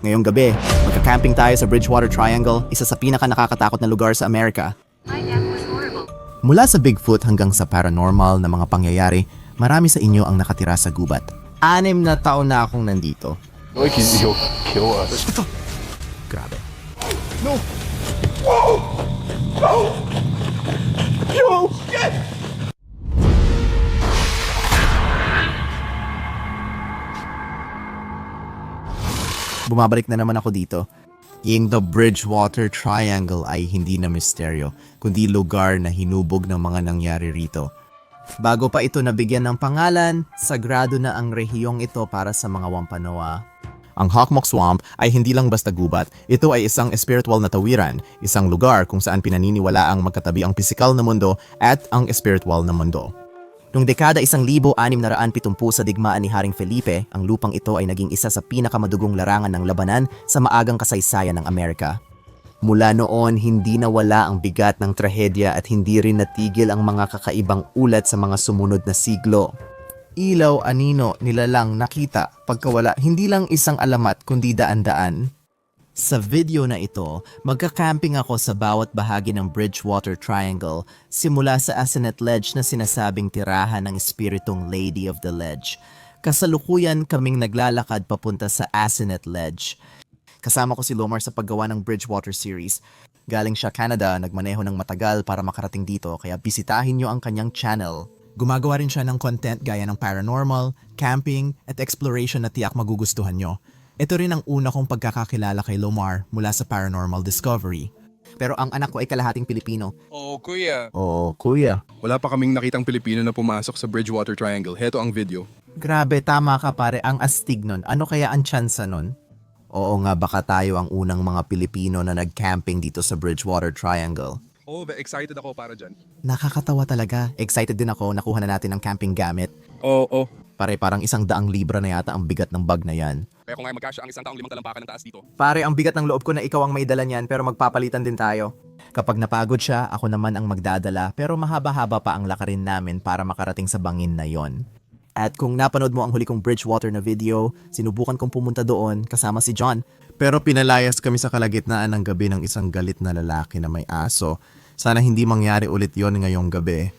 Ngayong gabi, magka-camping tayo sa Bridgewater Triangle, isa sa pinaka-nakakatakot na lugar sa Amerika. Mula sa Bigfoot hanggang sa paranormal na mga pangyayari, marami sa inyo ang nakatira sa gubat. 6 na taon na akong nandito. Like he'll kill us. Grabe. Bumabalik na naman ako dito. Yung The Bridgewater Triangle ay hindi na misteryo, kundi lugar na hinubog ng mga nangyari rito. Bago pa ito nabigyan ng pangalan, sagrado na ang rehiyong ito para sa mga Wampanoag. Ang Hocmoc Swamp ay hindi lang basta gubat, ito ay isang spiritual na tawiran, isang lugar kung saan pinaniniwala ang magkatabi ang pisikal na mundo at ang spiritual na mundo. Noong dekada 1670 sa digmaan ni Haring Felipe, ang lupang ito ay naging isa sa pinakamadugong larangan ng labanan sa maagang kasaysayan ng Amerika. Mula noon, hindi nawala ang bigat ng trahedya at hindi rin natigil ang mga kakaibang ulat sa mga sumunod na siglo. Ilaw, anino, nilalang, nakita, pagkawala, hindi lang isang alamat kundi daan-daan. Sa video na ito, magka-camping ako sa bawat bahagi ng Bridgewater Triangle, simula sa Assinet Ledge na sinasabing tirahan ng espiritong Lady of the Ledge. Kasalukuyan kaming naglalakad papunta sa Assinet Ledge. Kasama ko si Lomar sa paggawa ng Bridgewater series. Galing siya Canada, nagmaneho ng matagal para makarating dito, kaya bisitahin niyo ang kanyang channel. Gumagawa rin siya ng content gaya ng paranormal, camping, at exploration na tiyak magugustuhan nyo. Ito rin ang una kong pagkakakilala kay Lomar mula sa Paranormal Discovery. Pero ang anak ko ay kalahating Pilipino. Oh, kuya. Oo, kuya. Wala pa kaming nakitang Pilipino na pumasok sa Bridgewater Triangle. Heto ang video. Grabe, tama ka pare, ang astig nun. Ano kaya ang tsansa nun? Oo nga, baka tayo ang unang mga Pilipino na nag-camping dito sa Bridgewater Triangle. Oh, excited ako para dyan. Nakakatawa talaga. Excited din ako, nakuha na natin ang camping gamit. Oo. Pare, parang 100 libra na yata ang bigat ng bag na yan. Kaya kung ngayon magkasya ang 1 taong 5 talampakan ng taas dito. Pare, ang bigat ng loob ko na ikaw ang may dala niyan pero magpapalitan din tayo. Kapag napagod siya, ako naman ang magdadala pero mahaba-haba pa ang lakarin namin para makarating sa bangin na yon. At kung napanood mo ang huli kong Bridgewater na video, sinubukan kong pumunta doon kasama si John. Pero pinalayas kami sa kalagitnaan ng gabi ng isang galit na lalaki na may aso. Sana hindi mangyari ulit yon ngayong gabi.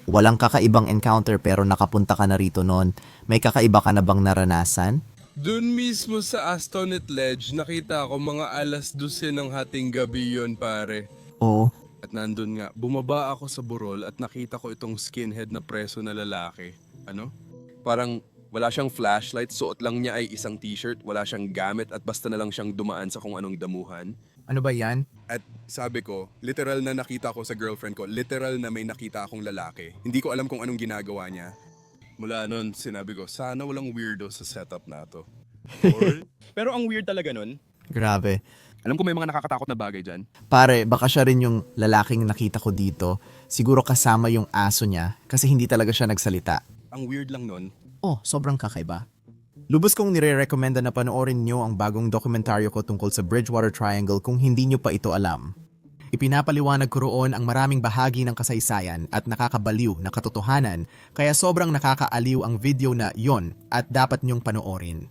Walang kakaibang encounter pero nakapunta ka na rito noon. May kakaiba ka na bang naranasan? Doon mismo sa Astonet Ledge, nakita ko mga 12:00 ng hating gabi yon pare. Oo. At nandun nga, bumaba ako sa burol at nakita ko itong skinhead na preso na lalaki. Ano? Parang wala siyang flashlight, suot lang niya ay isang t-shirt, wala siyang gamit at basta na lang siyang dumaan sa kung anong damuhan. Ano ba yan? At sabi ko, literal na nakita ko sa girlfriend ko, literal na may nakita akong lalaki. Hindi ko alam kung anong ginagawa niya. Mula nun, sinabi ko, sana walang weirdo sa setup na to. Pero ang weird talaga nun. Grabe. Alam ko may mga nakakatakot na bagay dyan. Pare, baka siya rin yung lalaking nakita ko dito. Siguro kasama yung aso niya kasi hindi talaga siya nagsalita. Ang weird lang nun, Oh, sobrang kakaiba. Lubos kong nire-recommenda na panoorin nyo ang bagong dokumentaryo ko tungkol sa Bridgewater Triangle kung hindi nyo pa ito alam. Ipinapaliwanag ko roon ang maraming bahagi ng kasaysayan at nakakabaliw na katotohanan kaya sobrang nakakaaliw ang video na yon at dapat nyong panoorin.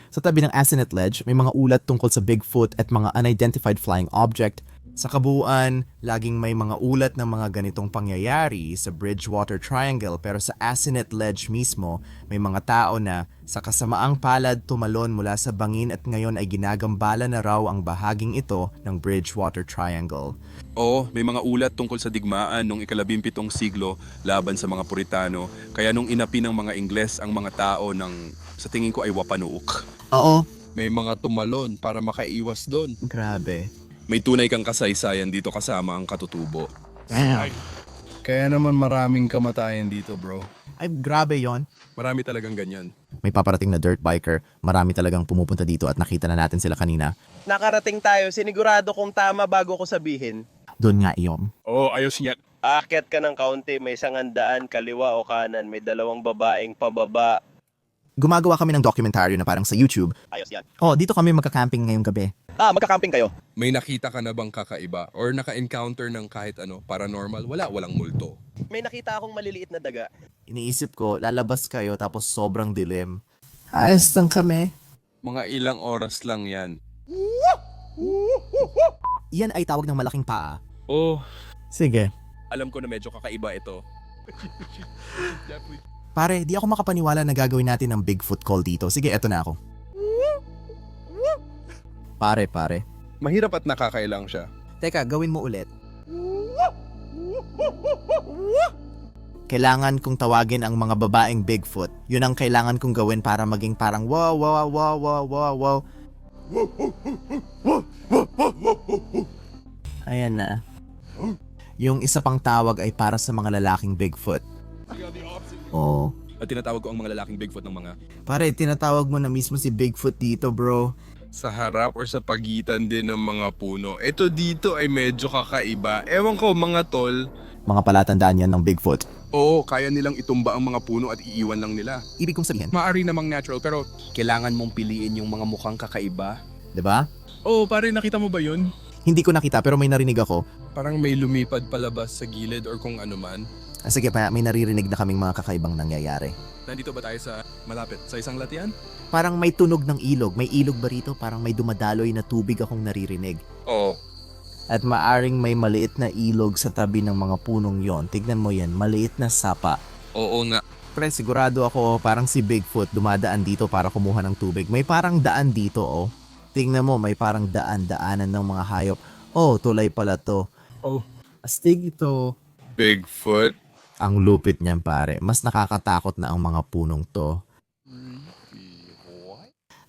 Sa tabi ng Assinet Ledge, may mga ulat tungkol sa Bigfoot at mga unidentified flying object. Sa kabuuan, laging may mga ulat ng mga ganitong pangyayari sa Bridgewater Triangle pero sa Assinet Ledge mismo, may mga tao na sa kasamaang palad tumalon mula sa bangin at ngayon ay ginagambala na raw ang bahaging ito ng Bridgewater Triangle. oo, may mga ulat tungkol sa digmaan nung ika-17 siglo laban sa mga Puritano, kaya nung inapi ng mga Ingles ang mga tao ng, sa tingin ko ay Wapanuuk. Oo. May mga tumalon para makaiwas doon. Grabe. May tunay kang kasaysayan dito kasama ang katutubo. Damn. Kaya naman maraming kamatayan dito, bro. Ay, grabe yon. Marami talagang ganyan. May paparating na dirt biker, marami talagang pumupunta dito at nakita na natin sila kanina. Nakarating tayo, sinigurado kong tama bago ko sabihin. Doon nga iyon. Oo, ayos niya. Aakyat ka ng kaunti, may isang handaan, kaliwa o kanan, may 2 babaeng pababa. Gumagawa kami ng dokumentaryo na parang sa YouTube. Ayos yan. Oh, dito kami magka-camping ngayong gabi. Magka-camping kayo. May nakita ka na bang kakaiba or naka-encounter ng kahit ano, paranormal? Walang multo. May nakita akong maliliit na daga. Iniisip ko, lalabas kayo tapos sobrang dilim. Ayos lang kami. Mga ilang oras lang yan. Yan ay tawag ng malaking paa. Oh, Sige. alam ko na medyo kakaiba ito. Pare, di ako makapaniwala na gagawin natin ng Bigfoot call dito. Sige, eto na ako. Pare. Mahirap at nakakailang siya. Teka, gawin mo ulit. Kailangan kong tawagin ang mga babaeng Bigfoot. Yun ang kailangan kong gawin para maging parang wow, wow, wow, wow, wow, wow. Ayan na. Yung isa pang tawag ay para sa mga lalaking Bigfoot. Oh. At tinatawag ko ang mga lalaking Bigfoot ng mga Pare, tinatawag mo na mismo si Bigfoot dito, bro. sa harap or sa pagitan din ng mga puno. Ito dito ay medyo kakaiba. Ewan ko mga tol. Mga palatandaan yan ng Bigfoot. Oo, kaya nilang itumba ang mga puno at iiwan lang nila. Ibig kong sabihin, Maari namang natural pero Kailangan mong piliin yung mga mukhang kakaiba. 'di ba? oh pare nakita mo ba yun? Hindi ko nakita pero may narinig ako. Parang may lumipad palabas sa gilid or kung ano man. Sige pa, may naririnig na kaming mga kakaibang nangyayari. Nandito ba tayo sa malapit sa isang latian? Parang may tunog ng ilog. May ilog ba rito? Parang may dumadaloy na tubig akong naririnig. Oo. At maaring may maliit na ilog sa tabi ng mga punong yon. Tignan mo yan, maliit na sapa. Oo nga. Pre, sigurado ako parang si Bigfoot dumadaan dito para kumuha ng tubig. May parang daan dito, oh. Tingnan mo, may parang daanan ng mga hayop. Oh, tulay pala to. Oh. Astig ito. Bigfoot. Ang lupit niyan, pare. Mas nakakatakot na ang mga punong to.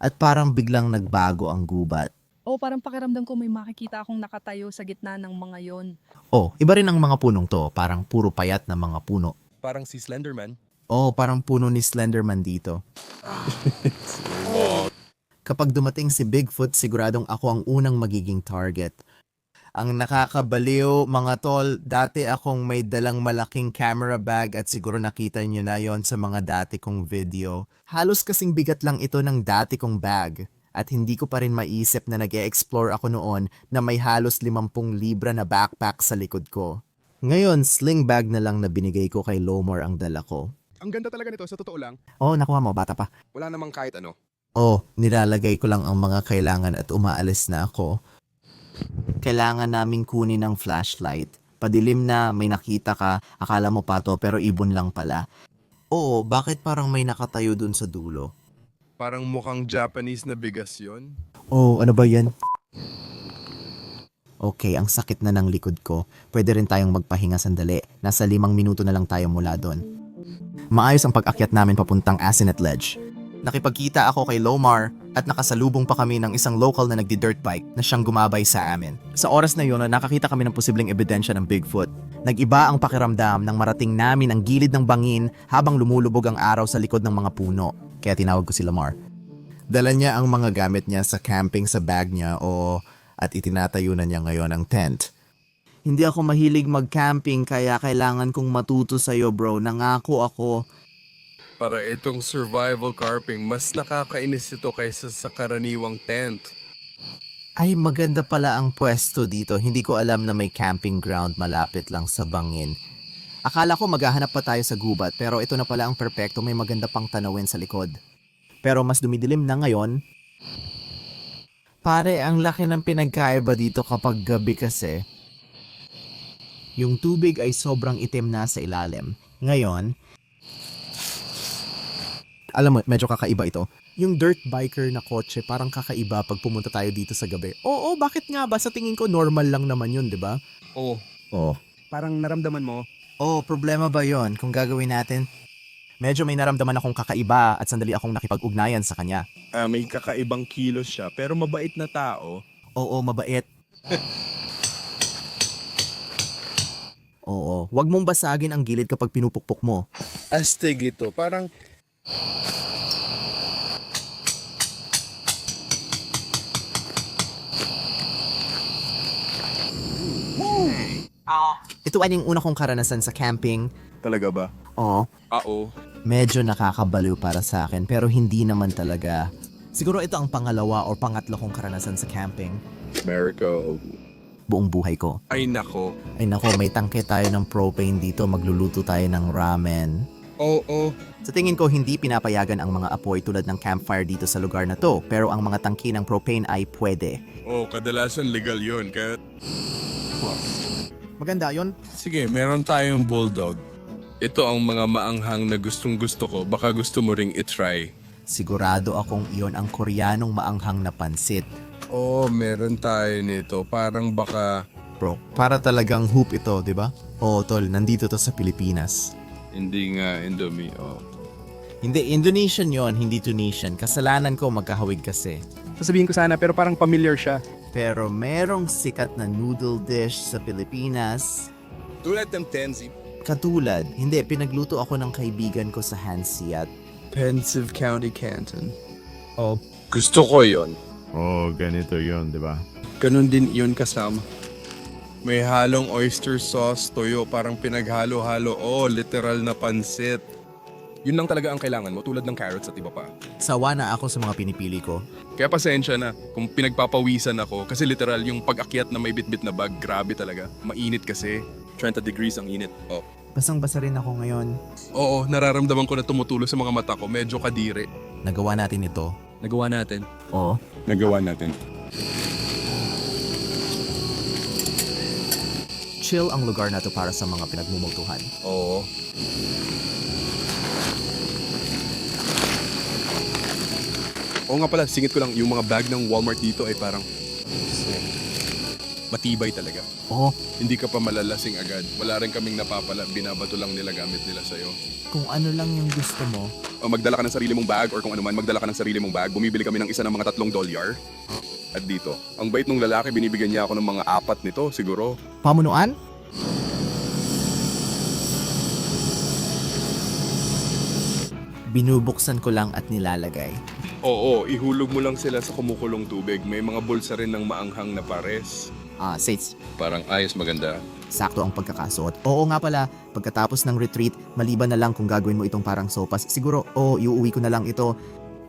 At parang biglang nagbago ang gubat. O parang pakiramdam ko may makikita akong nakatayo sa gitna ng mga yon. Oh, iba rin ang mga punong to. Parang puro payat na mga puno. Parang si Slenderman. Oh, parang puno ni Slenderman dito. Kapag dumating si Bigfoot, siguradong ako ang unang magiging target. Ang nakakabaliw, mga tol, dati akong may dalang malaking camera bag at siguro nakita nyo na yon sa mga dati kong video. Halos kasing bigat lang ito ng dati kong bag. At hindi ko pa rin maisip na nag-e-explore ako noon na may halos 50 libra na backpack sa likod ko. Ngayon, sling bag na lang na binigay ko kay Lomar ang dala ko. Ang ganda talaga nito sa totoo lang. Oh, nakuha mo, bata pa. Wala namang kahit ano. Oh, nilalagay ko lang ang mga kailangan at umaalis na ako. Kailangan naming kunin ng flashlight. Padilim na, may nakita ka, akala mo pato pero ibon lang pala. Oo, bakit parang may nakatayo dun sa dulo? Parang mukhang Japanese na bigas yun. Oh, ano ba yan? Okay, ang sakit na ng likod ko. Pwede rin tayong magpahinga sandali. Nasa 5 minuto na lang tayo mula doon. Maayos ang pag-akyat namin papuntang Asinet Ledge. Nakipagkita ako kay Lomar at nakasalubong pa kami ng isang local na nagdi-dirt bike na siyang gumabay sa amin. Sa oras na yun, nakakita kami ng posibleng ebidensya ng Bigfoot. Nag-iba ang pakiramdam nang marating namin ang gilid ng bangin habang lumulubog ang araw sa likod ng mga puno. Kaya tinawag ko si Lomar. Dala niya ang mga gamit niya sa camping sa bag niya at itinatayo na niya ngayon ang tent. Hindi ako mahilig mag-camping kaya kailangan kong matuto sa'yo, bro. Nangako ako. Para itong survival carping, mas nakakainis ito kaysa sa karaniwang tent. Ay, maganda pala ang pwesto dito. Hindi ko alam na may camping ground malapit lang sa bangin. Akala ko maghahanap pa tayo sa gubat pero ito na pala ang perpekto, may maganda pang tanawin sa likod. Pero mas dumidilim na ngayon. Pare, ang laki ng pinagkaiba dito kapag gabi kasi. Yung tubig ay sobrang itim na sa ilalim. Ngayon, alam mo, medyo kakaiba ito. Yung dirt biker na kotse, parang kakaiba pag pumunta tayo dito sa gabi. Oo, bakit nga ba? Sa tingin ko, normal lang naman yun, di ba? Oo. Oo. Parang naramdaman mo. Oh, problema ba yon kung gagawin natin? Medyo may naramdaman akong kakaiba at sandali akong nakipag-ugnayan sa kanya. May kakaibang kilos siya pero mabait na tao. Oo, mabait. Oo, wag mong basagin ang gilid kapag pinupukpok mo. Astig ito. Parang Ito ay yung una kong karanasan sa camping. talaga ba? Oo, Oo. medyo nakakabaliw para sa akin pero hindi naman talaga. Siguro ito ang pangalawa o pangatlo kong karanasan sa camping. America. Buong buhay ko. Ay nako. Ay nako, may tangke tayo ng propane dito. Magluluto tayo ng ramen. Oo. Sa tingin ko, hindi pinapayagan ang mga apoy tulad ng campfire dito sa lugar na to, pero ang mga tangki ng propane ay pwede. Kadalasan legal yun. Kaya Maganda yon. sige, meron tayong bulldog. Ito ang mga maanghang na gustong gusto ko. Baka gusto mo ring itry. Sigurado akong iyon ang Koreanong maanghang na pansit. Meron tayo nito. Parang baka Bro, para talagang hoop ito, di ba? Oo, tol, nandito to sa Pilipinas. hindi nga Indomie. Hindi, Indonesian yon, hindi Tunisian. Kasalanan ko magkahawig kasi. Sasabihin ko sana pero parang familiar siya. Pero merong sikat na noodle dish sa Pilipinas. Tulad ng Tenzi. Katulad, hindi, pinagluto ako ng kaibigan ko sa Hansiat. Pensive County Canton. Gusto ko yon. Ganito yon, di ba? Ganun din yun kasama. May halong oyster sauce, toyo, parang pinaghalo-halo. Literal na pansit. Yun lang talaga ang kailangan mo tulad ng carrots at iba pa. Sawa na ako sa mga pinipili ko. Kaya pasensya na kung pinagpapawisan ako kasi literal yung pag-akyat na may bitbit na bag, grabe talaga. Mainit kasi. 30 degrees ang init. Basang-basa rin ako ngayon. Oo, nararamdaman ko na tumutulo sa mga mata ko. Medyo kadiri. Nagawa natin ito. Nagawa natin. Oo. Nagawa natin. Chill ang lugar na to para sa mga pinagmumultuhan. Oo. Oo nga pala, singit ko lang, yung mga bag ng Walmart dito ay parang matibay talaga. Oo, Hindi ka pa malalasing agad. Wala rin kaming napapala, binabato lang nila gamit nila sa'yo. kung ano lang yung gusto mo. O magdala ka ng sarili mong bag or kung ano man, magdala ka ng sarili mong bag. Bumibili kami ng isa ng mga $3. At dito, ang bait ng lalaki, binibigyan niya ako ng mga 4 nito, siguro. Pamunuan? Binubuksan ko lang at nilalagay. Oo, ihulog mo lang sila sa kumukulong tubig. May mga bulsa rin ng maanghang na pares. Sates, Parang ayos maganda. sakto ang pagkakasuot. Oo nga pala, pagkatapos ng retreat, maliban na lang kung gagawin mo itong parang sopas, siguro, iuwi ko na lang ito,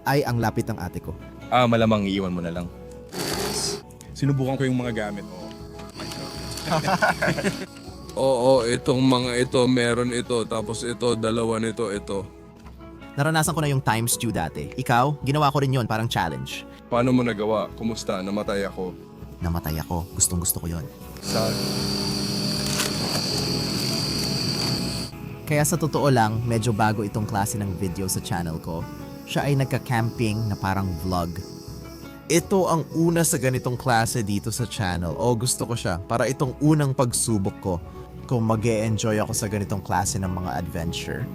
ay ang lapit ng ate ko. Malamang iiwan mo na lang. Sinubukan ko yung mga gamit. Oo, itong mga ito, meron ito. Tapos ito, dalawa nito, ito. Naranasan ko na yung time stew dati. Ikaw, ginawa ko rin yon parang challenge. Paano mo nagawa? Kumusta? Namatay ako. Namatay ako. Gustong gusto ko yon. Kaya sa totoo lang, medyo bago itong klase ng video sa channel ko. Siya ay nagka-camping na parang vlog. Ito ang una sa ganitong klase dito sa channel. Gusto ko siya. Para itong unang pagsubok ko kung mag-e-enjoy ako sa ganitong klase ng mga adventure.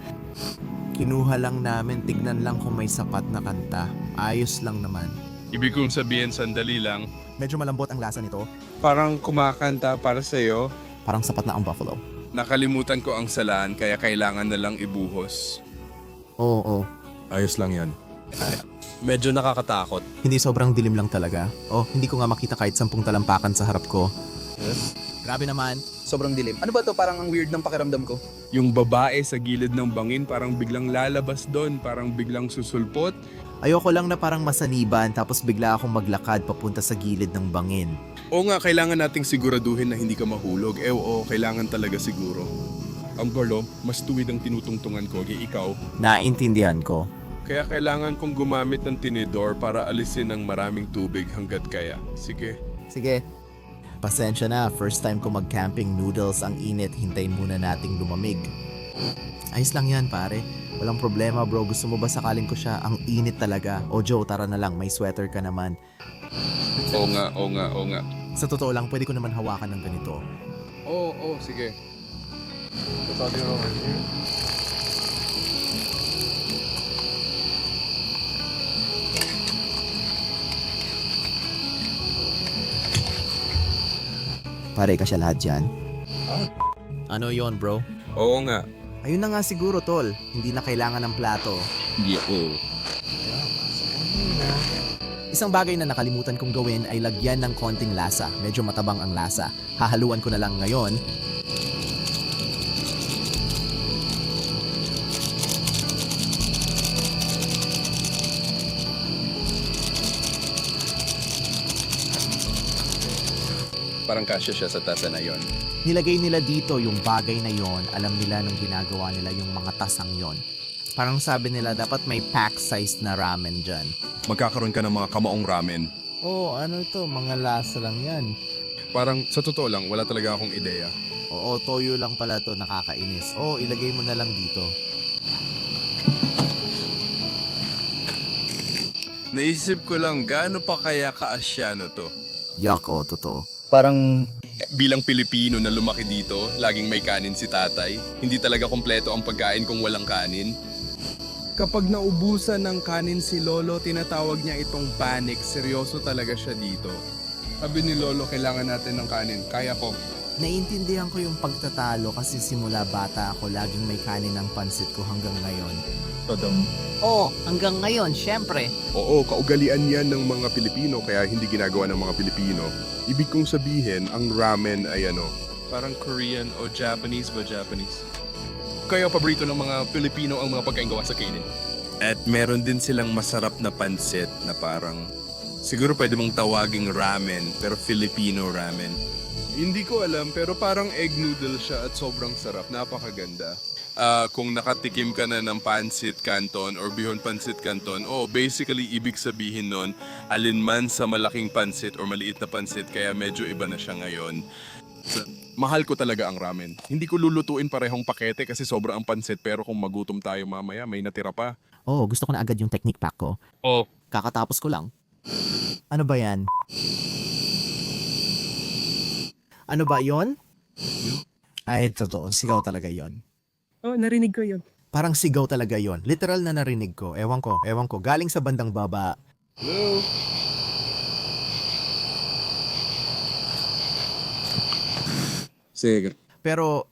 Kinuha lang namin, tignan lang kung may sapat na kanta. Ayos lang naman. Ibig kong sabihin, sandali lang. Medyo malambot ang lasa nito. Parang kumakanta para sa'yo. Parang sapat na ang buffalo. Nakalimutan ko ang salaan, kaya kailangan na lang ibuhos. Oo. Ayos lang yan. Medyo nakakatakot. Hindi sobrang dilim lang talaga. Hindi ko nga makita kahit 10 talampakan sa harap ko. Grabe naman. Sobrang dilim. Ano ba to? Parang ang weird ng pakiramdam ko. Yung babae sa gilid ng bangin, parang biglang lalabas doon, parang biglang susulpot. Ayoko lang na parang masaniban tapos bigla akong maglakad papunta sa gilid ng bangin. Oo nga, kailangan nating siguraduhin na hindi ka mahulog. Oo, kailangan talaga siguro. Ang gulo, mas tuwid ang tinutungtungan ko, ikaw. Naintindihan ko. Kaya kailangan kong gumamit ng tinidor para alisin ang maraming tubig hanggat kaya. Sige. Sige. Pasensya na, first time ko mag-camping noodles ang init, hintayin muna nating lumamig. Ayos lang yan pare. Walang problema bro, gusto mo ba sakaling ko siya? Ang init talaga. Joe, tara na lang, may sweater ka naman. Oo nga. Sa totoo lang, pwede ko naman hawakan ng ganito. Oo, sige. Pare ka siya lahat dyan. Ano yon bro? Oo nga. Ayun na nga siguro tol, hindi na kailangan ng plato. Isang bagay na nakalimutan kong gawin ay lagyan ng konting lasa. Medyo matabang ang lasa. Hahaluan ko na lang ngayon. Parang kasya siya sa tasa na yon. Nilagay nila dito yung bagay na yon. Alam nila nung ginagawa nila yung mga tasang yon. Parang sabi nila dapat may pack size na ramen dyan. Magkakaroon ka ng mga kamaong ramen. Oh, ano ito? Mga lasa lang yan. Parang sa totoo lang, wala talaga akong ideya. Oo, toyo lang pala to, nakakainis. Oh, ilagay mo na lang dito. Naisip ko lang, gaano pa kaya ka-Asyano to? Yak, oh, totoo. Bilang Pilipino na lumaki dito, laging may kanin si tatay. Hindi talaga kompleto ang pagkain kung walang kanin. Kapag naubusan ng kanin si Lolo, tinatawag niya itong panic. Seryoso talaga siya dito. Sabi ni Lolo, kailangan natin ng kanin. Kaya ko. Naiintindihan ko yung pagtatalo kasi simula bata ako laging may kanin ng pansit ko hanggang ngayon. Oo, hanggang ngayon, syempre. Oo, kaugalian yan ng mga Pilipino kaya hindi ginagawa ng mga Pilipino. Ibig kong sabihin, ang ramen ay ano, parang Korean o Japanese ba Japanese? Kaya paborito ng mga Pilipino ang mga pagkain gawa sa kanin. At meron din silang masarap na pansit na parang, siguro pwede mong tawaging ramen, pero Filipino ramen. Hindi ko alam, pero parang egg noodle siya at sobrang sarap. Napakaganda. Kung nakatikim ka na ng pancit canton or bihon pancit canton, basically ibig sabihin nun, alinman sa malaking pancit or maliit na pancit, kaya medyo iba na siya ngayon. Mahal ko talaga ang ramen. Hindi ko lulutuin parehong pakete kasi sobra ang pancit, pero kung magutom tayo mamaya, may natira pa. Oh, gusto ko na agad yung technique pack ko. Oh, Kakatapos ko lang. Ano ba yan? Ano ba yon? Ay, totoo. Sigaw talaga yon. Oh, narinig ko yun. Parang sigaw talaga yon. Literal na narinig ko. Ewan ko. Galing sa bandang baba. hello? Sige. Pero,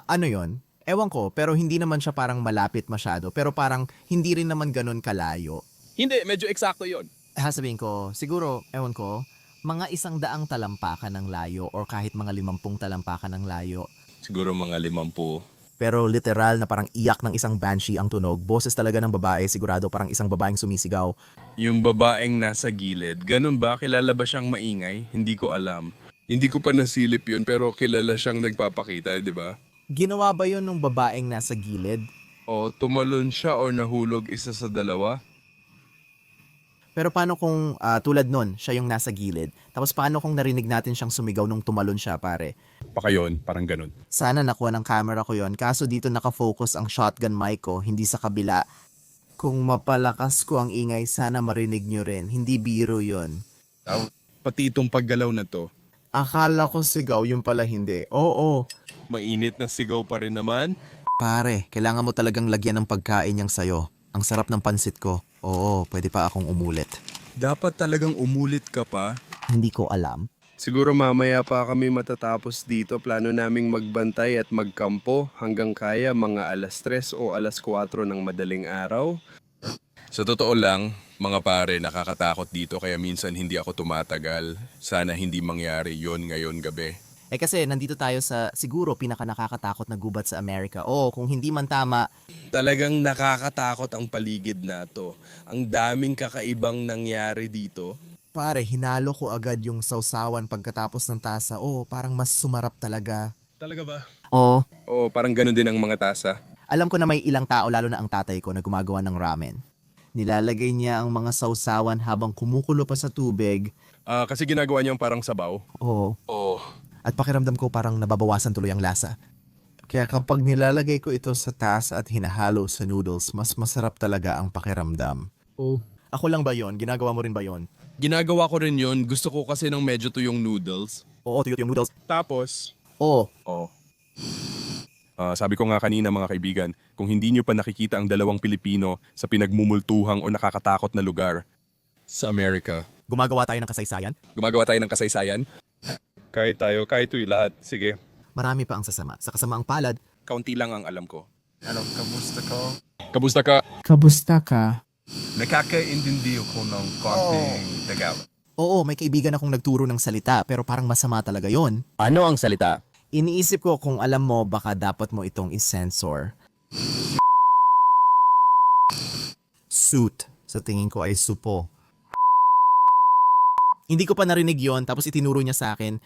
ano yon? Ewan ko. Pero hindi naman siya parang malapit masyado. Pero parang hindi rin naman ganun kalayo. Hindi, medyo eksakto yon. Sabihin ko, siguro, ewan ko, mga 100 talampakan ng layo or kahit mga 50 talampakan ng layo. Siguro mga 50. Pero literal na parang iyak ng isang banshee ang tunog. Boses talaga ng babae, sigurado parang isang babaeng sumisigaw. Yung babaeng nasa gilid, ganun ba? Kilala ba siyang maingay? Hindi ko alam. Hindi ko pa nasilip yun, pero kilala siyang nagpapakita, di ba? Ginawa ba yun ng babaeng nasa gilid? O tumalon siya o nahulog isa sa dalawa? Pero paano kung tulad nun, siya yung nasa gilid? Tapos paano kung narinig natin siyang sumigaw nung tumalon siya, pare? Baka yun, parang ganun. Sana nakuha ng camera ko yon. Kaso dito nakafocus ang shotgun mic ko, hindi sa kabila. Kung mapalakas ko ang ingay, sana marinig nyo rin. Hindi biro yon. Pati itong paggalaw na to, Akala ko sigaw, yung pala hindi. Oo. mainit na sigaw pa rin naman. Pare, kailangan mo talagang lagyan ng pagkain niyang sayo. Ang sarap ng pansit ko. Oo, pwede pa akong umulit. Dapat talagang umulit ka pa. Hindi ko alam. Siguro mamaya pa kami matatapos dito. Plano naming magbantay at magkampo hanggang kaya mga alas 3 o alas 4 ng madaling araw. Sa totoo lang, mga pare, nakakatakot dito kaya minsan hindi ako tumatagal. Sana hindi mangyari yon ngayon gabi. Kasi nandito tayo sa siguro pinaka-nakakatakot na gubat sa Amerika. Oo, kung hindi man tama, Talagang nakakatakot ang paligid na to. Ang daming kakaibang nangyari dito. pare, hinalo ko agad yung sausawan pagkatapos ng tasa. Oo, parang mas sumarap talaga. Talaga ba? Oo. Oo, parang ganun din ang mga tasa. Alam ko na may ilang tao, lalo na ang tatay ko, na gumagawa ng ramen. Nilalagay niya ang mga sausawan habang kumukulo pa sa tubig. Kasi ginagawa niyang parang sabaw. Oo. Oo. At pakiramdam ko parang nababawasan tuloy ang lasa. Kaya kapag nilalagay ko ito sa tasa at hinahalo sa noodles, mas masarap talaga ang pakiramdam. Oh. Ako lang ba yon? Ginagawa mo rin ba yon? Ginagawa ko rin yun. Gusto ko kasi ng medyo tuyong noodles. Oo, tuyot yung noodles. Tapos, Oo. sabi ko nga kanina mga kaibigan, kung hindi nyo pa nakikita ang dalawang Pilipino sa pinagmumultuhang o nakakatakot na lugar sa Amerika. Gumagawa tayo ng kasaysayan. Gumagawa tayo ng kasaysayan. Kahit tayo, kahit tuy lahat. Sige, Marami pa ang sasama. Sa kasamaang palad, kaunti lang ang alam ko. Ano, kamusta ka? Kamusta ka? Kamusta ka? Nakakaintindi ako ng konting Tagalog. oo, may kaibigan akong nagturo ng salita pero parang masama talaga yon. Ano ang salita? Iniisip ko kung alam mo baka dapat mo itong isensor. Suit. Sa tingin ko ay supo. Hindi ko pa narinig yon tapos itinuro niya sa akin.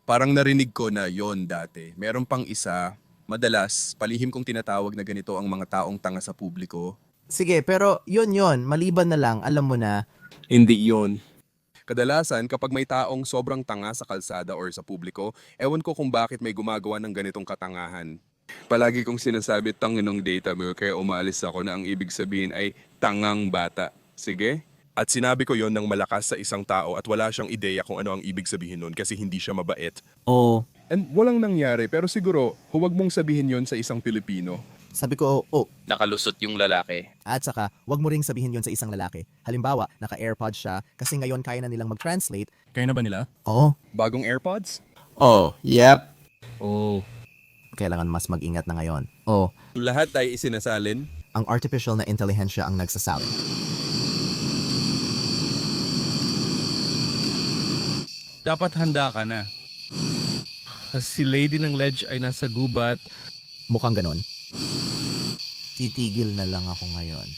Parang narinig ko na yon dati. Meron pang isa, madalas, palihim kong tinatawag na ganito ang mga taong tanga sa publiko. Sige, pero yun, maliban na lang, alam mo na, Hindi yon. Kadalasan, kapag may taong sobrang tanga sa kalsada or sa publiko, ewan ko kung bakit may gumagawa ng ganitong katangahan. Palagi kong sinasabi, tanginong data mo, kaya umalis ako na ang ibig sabihin ay tangang bata. Sige? At sinabi ko yon ng malakas sa isang tao at wala siyang ideya kung ano ang ibig sabihin nun kasi hindi siya mabait. oh, And walang nangyari, pero siguro, huwag mong sabihin yon sa isang Pilipino. sabi ko, oh, Nakalusot yung lalaki. at saka, wag mo ring sabihin yon sa isang lalaki. Halimbawa, naka-AirPods siya, kasi ngayon kaya na nilang mag-translate. Kaya na ba nila? Oo. Bagong AirPods? Oh, yep. Oh. Kailangan mas mag-ingat na ngayon. Oh, Lahat ay isinasalin. ang artificial na intelihensya ang nagsasabi. Dapat handa ka na. Kasi si Lady ng Ledge ay nasa gubat. Mukhang ganon. Titigil na lang ako ngayon.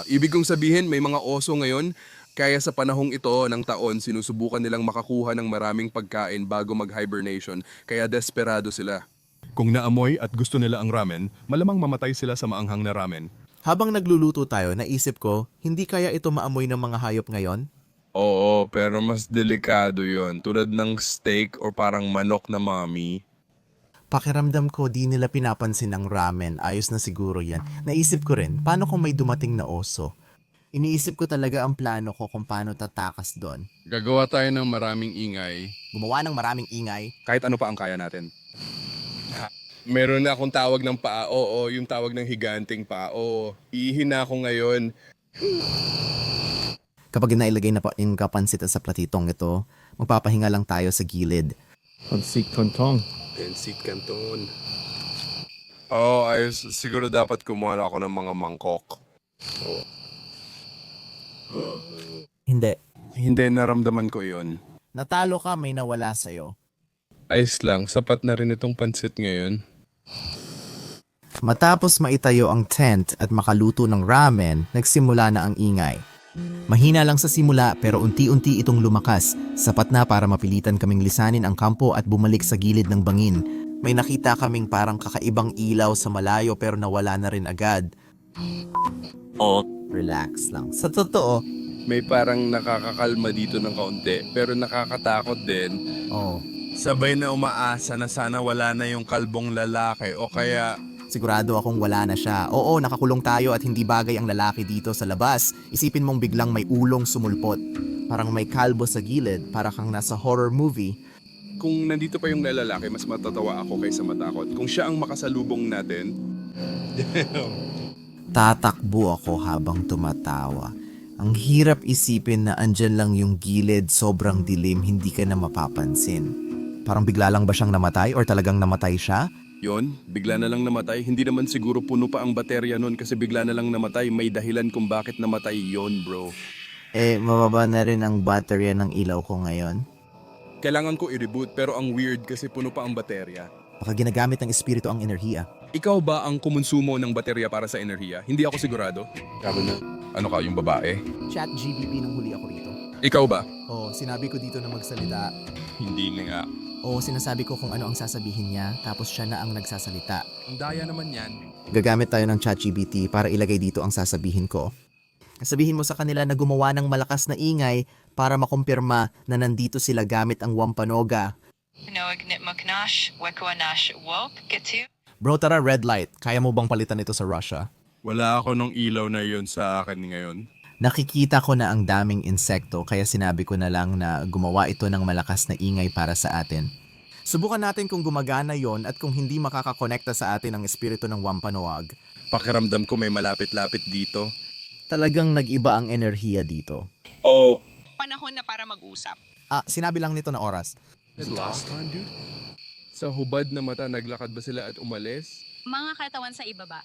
Ibig kong sabihin, may mga oso ngayon, kaya sa panahong ito ng taon, sinusubukan nilang makakuha ng maraming pagkain bago mag-hibernation, kaya desperado sila. Kung naamoy at gusto nila ang ramen, malamang mamatay sila sa maanghang na ramen. Habang nagluluto tayo, naisip ko, hindi kaya ito maamoy ng mga hayop ngayon? Oo, pero mas delikado yon. Tulad ng steak or parang manok na mami. Pakiramdam ko di nila pinapansin ang ramen. Ayos na siguro yan. Naisip ko rin, paano kung may dumating na oso? Iniisip ko talaga ang plano ko kung paano tatakas doon. Gagawa tayo ng maraming ingay. Gumawa ng maraming ingay. Kahit ano pa ang kaya natin. Meron na akong tawag ng paa. Oo, yung tawag ng higanting paa. Oo, ihina ako ngayon. Kapag nailagay na pa in kapansit sa platitong ito, magpapahinga lang tayo sa gilid. Pansik tontong. Pensit Canton. Oo, ayos. Siguro dapat kumuha ako ng mga mangkok. Hindi. Hindi, naramdaman ko yon. Natalo ka, may nawala sa'yo. Ayos lang, sapat na rin itong pansit ngayon. Matapos maitayo ang tent at makaluto ng ramen, nagsimula na ang ingay. Mahina lang sa simula pero unti-unti itong lumakas, sapat na para mapilitan kaming lisanin ang kampo at bumalik sa gilid ng bangin. May nakita kaming parang kakaibang ilaw sa malayo pero nawala na rin agad. Oh, Relax lang. Sa totoo, May parang nakakakalma dito ng kaunti, pero nakakatakot din. oh, Sabay na umaasa na sana wala na yung kalbong lalaki o kaya sigurado akong wala na siya. Oo, nakakulong tayo at hindi bagay ang lalaki dito sa labas. Isipin mong biglang may ulong sumulpot. Parang may kalbo sa gilid, para kang nasa horror movie. Kung nandito pa yung lalaki, mas matatawa ako kaysa matakot. Kung siya ang makasalubong natin, Tatakbo ako habang tumatawa. Ang hirap isipin na andyan lang yung gilid, sobrang dilim, hindi ka na mapapansin. Parang bigla lang ba siyang namatay or talagang namatay siya? yon, bigla na lang namatay. Hindi naman siguro puno pa ang baterya nun kasi bigla na lang namatay. May dahilan kung bakit namatay yon, bro. Mababa na rin ang baterya ng ilaw ko ngayon. Kailangan ko i-reboot pero ang weird kasi puno pa ang baterya. Baka ginagamit ng espiritu ang enerhiya. Ikaw ba ang kumonsumo ng baterya para sa enerhiya? Hindi ako sigurado. Sabi na. Ano ka, yung babae? Chat GBP nung huli ako rito. Ikaw ba? Sinabi ko dito na magsalita. Hindi na nga. Sinasabi ko kung ano ang sasabihin niya, tapos siya na ang nagsasalita. Ang daya naman yan. Gagamit tayo ng ChatGPT para ilagay dito ang sasabihin ko. Sabihin mo sa kanila na gumawa ng malakas na ingay para makumpirma na nandito sila gamit ang Wampanoag. Bro, tara, red light. Kaya mo bang palitan ito sa Russia? Wala ako nung ilaw na yon sa akin ngayon. Nakikita ko na ang daming insekto kaya sinabi ko na lang na gumawa ito ng malakas na ingay para sa atin. Subukan natin kung gumagana yon at kung hindi makakakonekta sa atin ang espiritu ng Wampanoag. Pakiramdam ko may malapit-lapit dito. Talagang nag-iba ang enerhiya dito. Oh. Panahon na para mag-usap. Sinabi lang nito na oras. Last time, dude? Sa hubad na mata, naglakad ba sila at umalis? Mga katawan sa ibaba.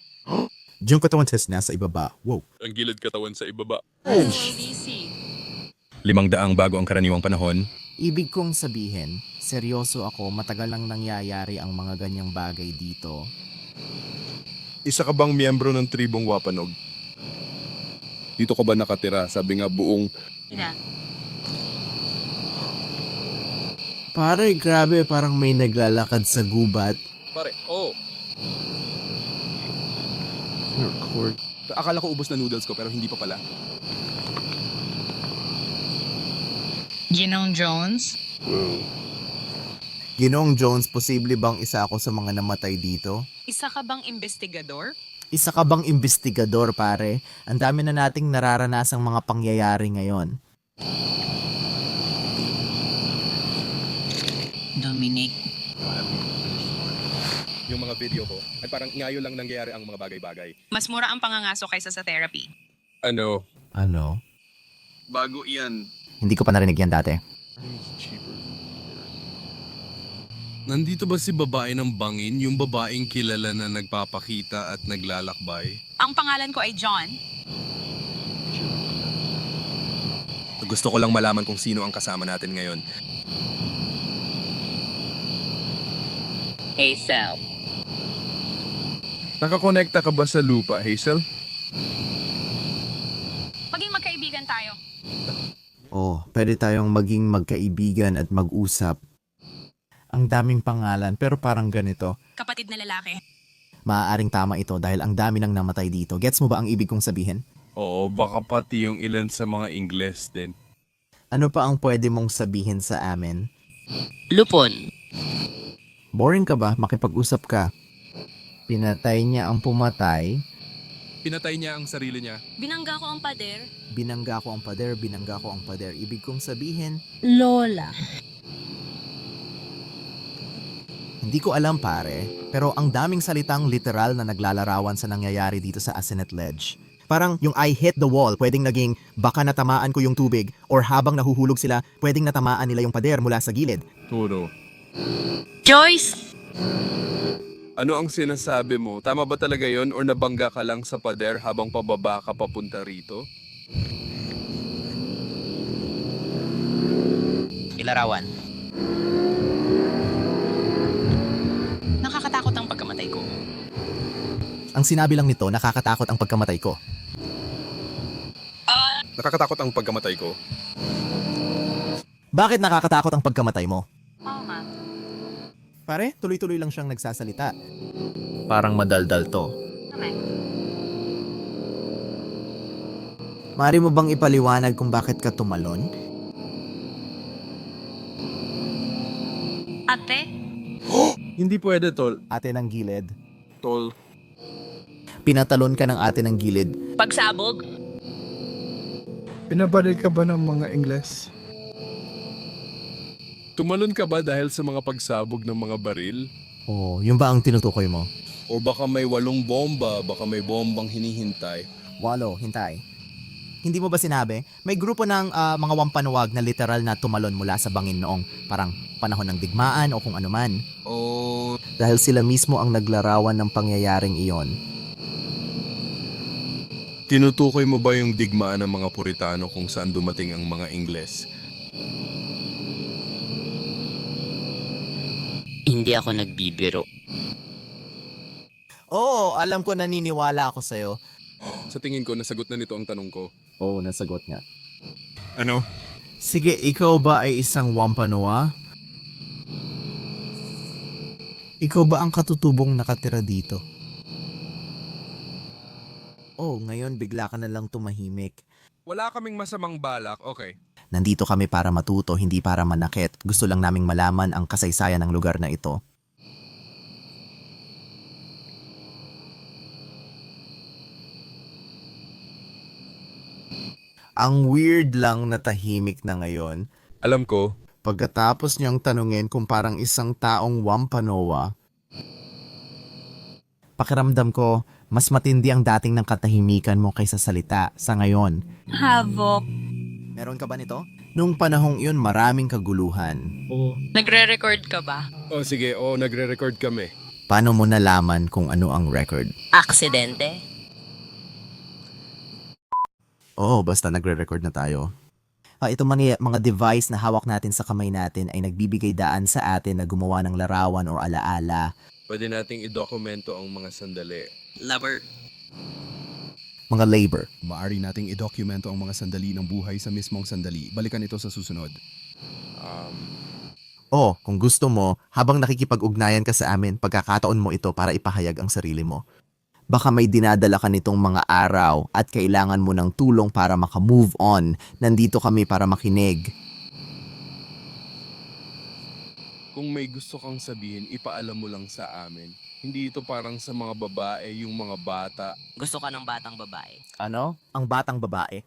Yung katawan test nasa ibaba. Wow. Ang gilid katawan sa ibaba. SLBC. 500 bago ang karaniwang panahon. Ibig kong sabihin, seryoso ako, matagal nang nangyayari ang mga ganyang bagay dito. Isa ka bang miyembro ng tribong Wapanog? Dito ka ba nakatira? Sabi nga buong... Ina. Pare, grabe, parang may naglalakad sa gubat. Pare, oh. Record. Akala ko ubos na noodles ko pero hindi pa pala. Ginong Jones? Ginong Jones, posible bang isa ako sa mga namatay dito? Isa ka bang investigador? Isa ka bang investigador, pare? Ang dami na nating nararanasang mga pangyayari ngayon. Dominic. Yung mga video ko ay parang ngayon lang nangyayari ang mga bagay-bagay. Mas mura ang pangangaso kaysa sa therapy. Ano? Ano? Bago yan. Hindi ko pa narinig yan dati. Nandito ba si babae ng bangin? Yung babaeng kilala na nagpapakita at naglalakbay? Ang pangalan ko ay John. Gusto ko lang malaman kung sino ang kasama natin ngayon. Hazel. Nakakonekta ka ba sa lupa, Hazel? Maging magkaibigan tayo. Oh, pwede tayong maging magkaibigan at mag-usap. Ang daming pangalan pero parang ganito. Kapatid na lalaki. Maaaring tama ito dahil ang dami nang namatay dito. Gets mo ba ang ibig kong sabihin? Oo, baka pati yung ilan sa mga Ingles din. Ano pa ang pwede mong sabihin sa amin? Lupon. Boring ka ba? Makipag-usap ka. Pinatay niya ang pumatay. Pinatay niya ang sarili niya. Binangga ko ang pader. Binangga ko ang pader, binangga ko ang pader. Ibig kong sabihin, Lola. hindi ko alam pare, pero ang daming salitang literal na naglalarawan sa nangyayari dito sa Asenet Ledge. Parang yung I hit the wall, pwedeng naging baka natamaan ko yung tubig, or habang nahuhulog sila, pwedeng natamaan nila yung pader mula sa gilid. Turo. Joyce! Ano ang sinasabi mo? Tama ba talaga yon or nabangga ka lang sa pader habang pababa ka papunta rito? Ilarawan. Nakakatakot ang pagkamatay ko. Ang sinabi lang nito, nakakatakot ang pagkamatay ko. Nakakatakot ang pagkamatay ko. Bakit nakakatakot ang pagkamatay mo? Oo nga. Pare, tuloy-tuloy lang siyang nagsasalita. Parang madaldal to. Okay. Mari mo bang ipaliwanag kung bakit ka tumalon? Ate? Hindi pwede, tol. Ate ng gilid. Tol. Pinatalon ka ng ate ng gilid. Pagsabog? Pinabaril ka ba ng mga Ingles? Tumalon ka ba dahil sa mga pagsabog ng mga baril? Oh, yun ba ang tinutukoy mo? O baka may 8 bomba, baka may bombang hinihintay? 8, hintay. Hindi mo ba sinabi? May grupo ng mga wampanuwag na literal na tumalon mula sa bangin noong parang panahon ng digmaan o kung anuman. O Dahil sila mismo ang naglarawan ng pangyayaring iyon. tinutukoy mo ba yung digmaan ng mga Puritano kung saan dumating ang mga Ingles? Hindi ako nagbibiro. Oo, alam ko, naniniwala ako sa'yo. Sa tingin ko, nasagot na nito ang tanong ko. Oo, nasagot nga. Ano? Sige, ikaw ba ay isang wampanoa? Ikaw ba ang katutubong nakatira dito? Oh, ngayon bigla ka na lang tumahimik. Wala kaming masamang balak, okay. Nandito kami para matuto, hindi para manakit. Gusto lang naming malaman ang kasaysayan ng lugar na ito. Ang weird lang na tahimik na ngayon. Alam ko, Pagkatapos niyang tanungin kung parang isang taong wampanoa, pakiramdam ko, mas matindi ang dating ng katahimikan mo kaysa salita sa ngayon. Havoc. Meron ka ba nito? Nung panahong iyon, maraming kaguluhan. Nagre-record ka ba? oh sige, nagre-record kami. Paano mo nalaman kung ano ang record? Aksidente? Oo, basta nagre-record na tayo. Itong mga device na hawak natin sa kamay natin ay nagbibigay daan sa atin na gumawa ng larawan o alaala. Pwede nating idokumento ang mga sandali. Lover. Mga labor. Maaari nating idokumento ang mga sandali ng buhay sa mismong sandali. Balikan ito sa susunod. O, kung gusto mo, habang nakikipag-ugnayan ka sa amin, pagkakataon mo ito para ipahayag ang sarili mo. Baka may dinadala ka nitong mga araw at kailangan mo ng tulong para maka-move on. Nandito kami para makinig. Kung may gusto kang sabihin, ipaalam mo lang sa amin. Hindi ito parang sa mga babae, yung mga bata. Gusto ka ng batang babae. Ano? Ang batang babae.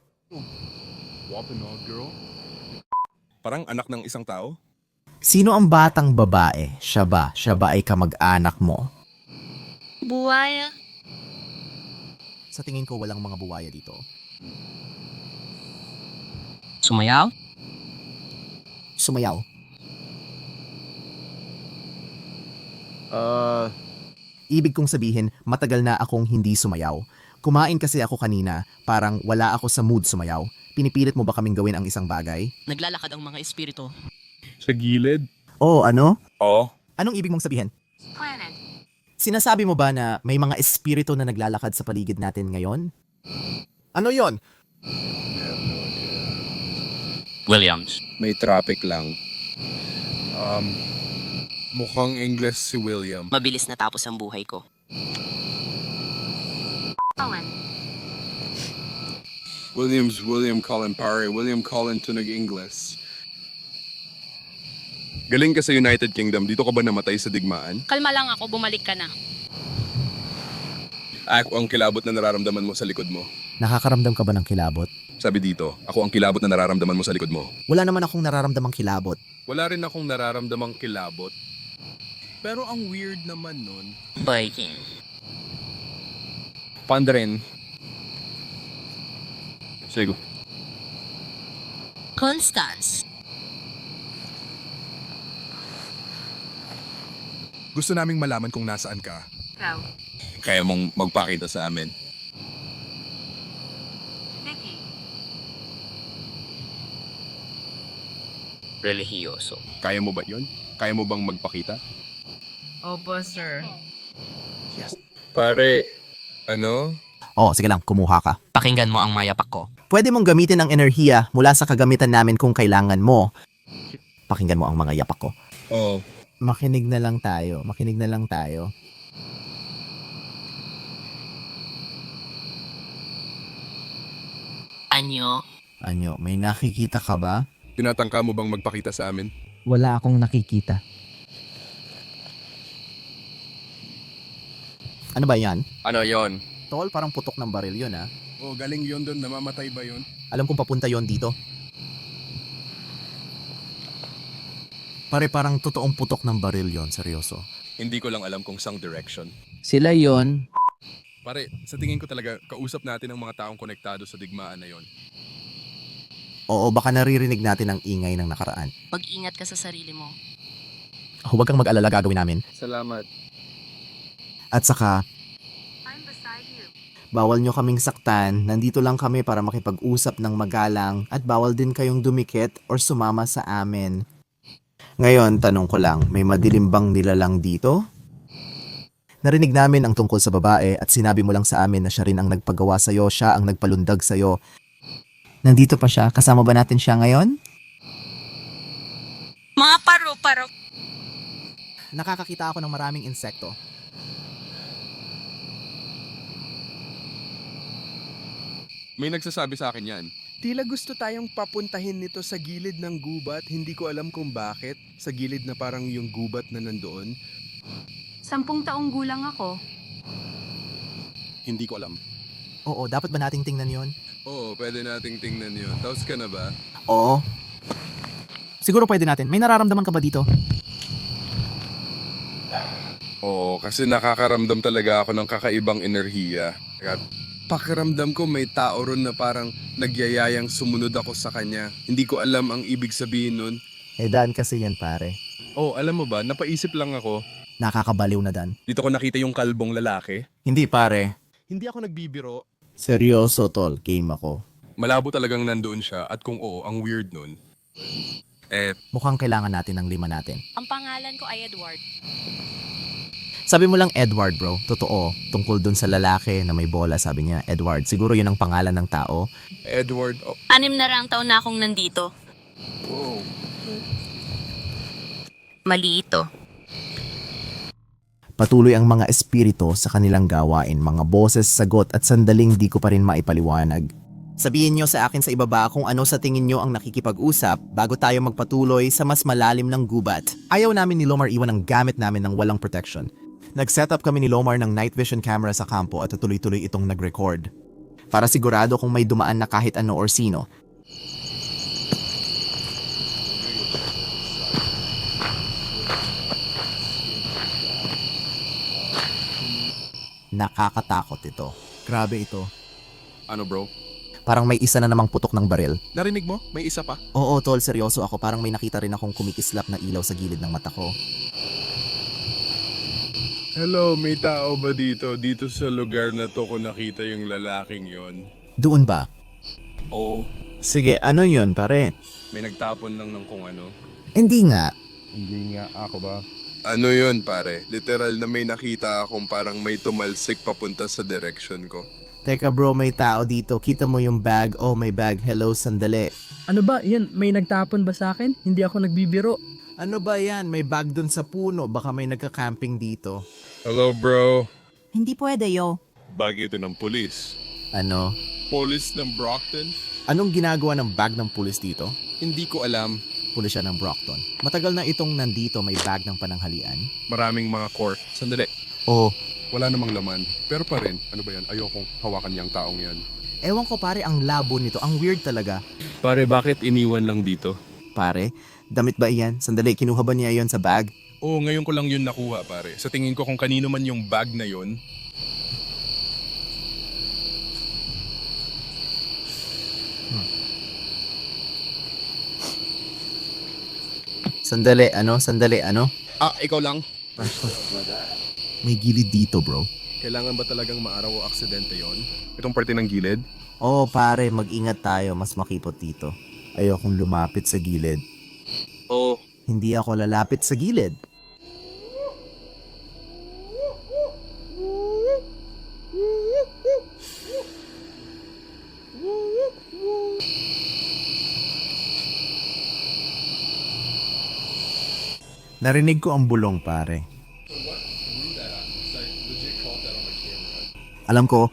What an odd girl. Parang anak ng isang tao? Sino ang batang babae? Siya ba? Siya ba ay kamag-anak mo? Buwaya. Sa tingin ko walang mga buwaya dito. Sumayaw? Sumayaw. Ibig kong sabihin, matagal na akong hindi sumayaw. Kumain kasi ako kanina, parang wala ako sa mood sumayaw. Pinipilit mo ba kaming gawin ang isang bagay? Naglalakad ang mga espiritu. Sa gilid? Oo, ano? Oo. Anong ibig mong sabihin? Planet. Sinasabi mo ba na may mga espiritu na naglalakad sa paligid natin ngayon? Ano yon? Williams. May traffic lang. Mukhang English si William. Mabilis natapos ang buhay ko. William Colin pare. William Colin tunog English. Galing ka sa United Kingdom. Dito ka ba namatay sa digmaan? Kalma lang ako, bumalik ka na. Ako ang kilabot na nararamdaman mo sa likod mo. Nakakaramdam ka ba ng kilabot? Sabi dito, ako ang kilabot na nararamdaman mo sa likod mo. Wala naman akong nararamdamang kilabot. Wala rin akong nararamdamang kilabot. Pero ang weird naman nun. Biking. Pandren. Sige. Constance. Gusto naming malaman kung nasaan ka. Kaya mong magpakita sa amin. Relihiyoso. Kaya mo ba yun? Kaya mo bang magpakita? Opo, sir. Pare, ano? Oh, sige lang, kumuha ka. Pakinggan mo ang mayapak ko. Pwede mong gamitin ang enerhiya mula sa kagamitan namin kung kailangan mo. Pakinggan mo ang mga yapak ko. Oo. Makinig na lang tayo. Makinig na lang tayo. Anyo? Anyo, may nakikita ka ba? Tinatangka mo bang magpakita sa amin? Wala akong nakikita. Ano ba yan? Ano yon? Tol, parang putok ng baril yun ah. Oh, galing yon doon. Namamatay ba yon? Alam kong papunta yon dito. Pare, parang totoong putok ng baril yon, seryoso. Hindi ko lang alam kung sang direction. Sila yon. Pare, sa tingin ko talaga, kausap natin ang mga taong konektado sa digmaan na yon. Oo, baka naririnig natin ang ingay ng nakaraan. Mag-ingat ka sa sarili mo. Huwag kang mag-alala, gagawin namin. Salamat. At saka, bawal nyo kaming saktan, nandito lang kami para makipag-usap ng magalang at bawal din kayong dumikit or sumama sa amin. Ngayon, tanong ko lang, may madilim bang nilalang dito? Narinig namin ang tungkol sa babae at sinabi mo lang sa amin na siya rin ang nagpagawa sa'yo, siya ang nagpalundag sa'yo. Nandito pa siya, kasama ba natin siya ngayon? Mga paro-paro. Nakakakita ako ng maraming insekto. May nagsasabi sa akin yan. Tila gusto tayong papuntahin nito sa gilid ng gubat. Hindi ko alam kung bakit. Sa gilid na parang yung gubat na nandoon. 10 taong gulang ako. Hindi ko alam. Oo, dapat ba nating tingnan yon? Oo, pwede nating tingnan yun. Tapos ka na ba? Oo. Siguro pwede natin. May nararamdaman ka ba dito? Oo, kasi nakakaramdam talaga ako ng kakaibang enerhiya. Pakiramdam ko may tao ron na parang nagyayayang sumunod ako sa kanya. Hindi ko alam ang ibig sabihin nun. Eh, daan kasi yan, pare. Oh, alam mo ba, napaisip lang ako. Nakakabaliw na, Dan. Dito ko nakita yung kalbong lalaki. Hindi, pare. Hindi ako nagbibiro. Seryoso, tol. Game ako. Malabo talagang nandoon siya at kung oo, ang weird nun. Mukhang kailangan natin ng 5 natin. Ang pangalan ko ay Edward. Sabi mo lang Edward, bro. Totoo. Tungkol dun sa lalaki na may bola, sabi niya, Edward. Siguro yun ang pangalan ng tao. Edward, 6 na raang taon na akong nandito. Mali ito. Patuloy ang mga espiritu sa kanilang gawain, mga boses, sagot at sandaling di ko pa rin maipaliwanag. Sabihin nyo sa akin sa ibaba kung ano sa tingin nyo ang nakikipag-usap bago tayo magpatuloy sa mas malalim ng gubat. Ayaw namin ni Lomar iwan ang gamit namin ng walang protection. Nag-setup kami ni Lomar ng night vision camera sa kampo at tuloy-tuloy itong nag-record. Para sigurado kung may dumaan na kahit ano or sino. Nakakatakot ito. Grabe ito. Ano bro? Parang may isa na namang putok ng baril. Narinig mo? May isa pa? Oo, tol, seryoso ako. Parang may nakita rin akong kumikislap na ilaw sa gilid ng mata ko. Hello, may tao ba dito? Dito sa lugar na to ko nakita yung lalaking yon. Doon ba? Oo. Sige, ano yun, pare? May nagtapon lang ng kung ano. Hindi nga. Hindi nga ako ba? Ano yun, pare? Literal na may nakita akong parang may tumalsik papunta sa direction ko. Teka bro, may tao dito. Kita mo yung bag? Oh, may bag. Hello, sandali. Ano ba? Yan, may nagtapon ba sa akin? Hindi ako nagbibiro. Ano ba yan? May bag dun sa puno. Baka may nagka-camping dito. Hello, bro. Hindi pwede, yo. Bag ito ng pulis. Ano? Police ng Brockton? Anong ginagawa ng bag ng pulis dito? Hindi ko alam. Pulis siya ng Brockton. Matagal na itong nandito may bag ng pananghalian. Maraming mga core. Sandali. Oh, Wala namang laman. Pero pa rin, ano ba yan? Ayokong hawakan niyang taong yan. ewan ko pare, ang labo nito. Ang weird talaga. Pare, bakit iniwan lang dito? Pare, damit ba iyan? Sandali, kinuha ba niya yon sa bag? Oo, ngayon ko lang yun nakuha, pare. Sa tingin ko kung kanino man yung bag na yun, Sandali, ano? ikaw lang. May gilid dito, bro. Kailangan ba talagang maaraw o aksidente yon? Itong parte ng gilid? Oo, pare, mag-ingat tayo. Mas makipot dito. Ayokong lumapit sa gilid. Oo. Hindi ako lalapit sa gilid. Narinig ko ang bulong, pare. Alam ko.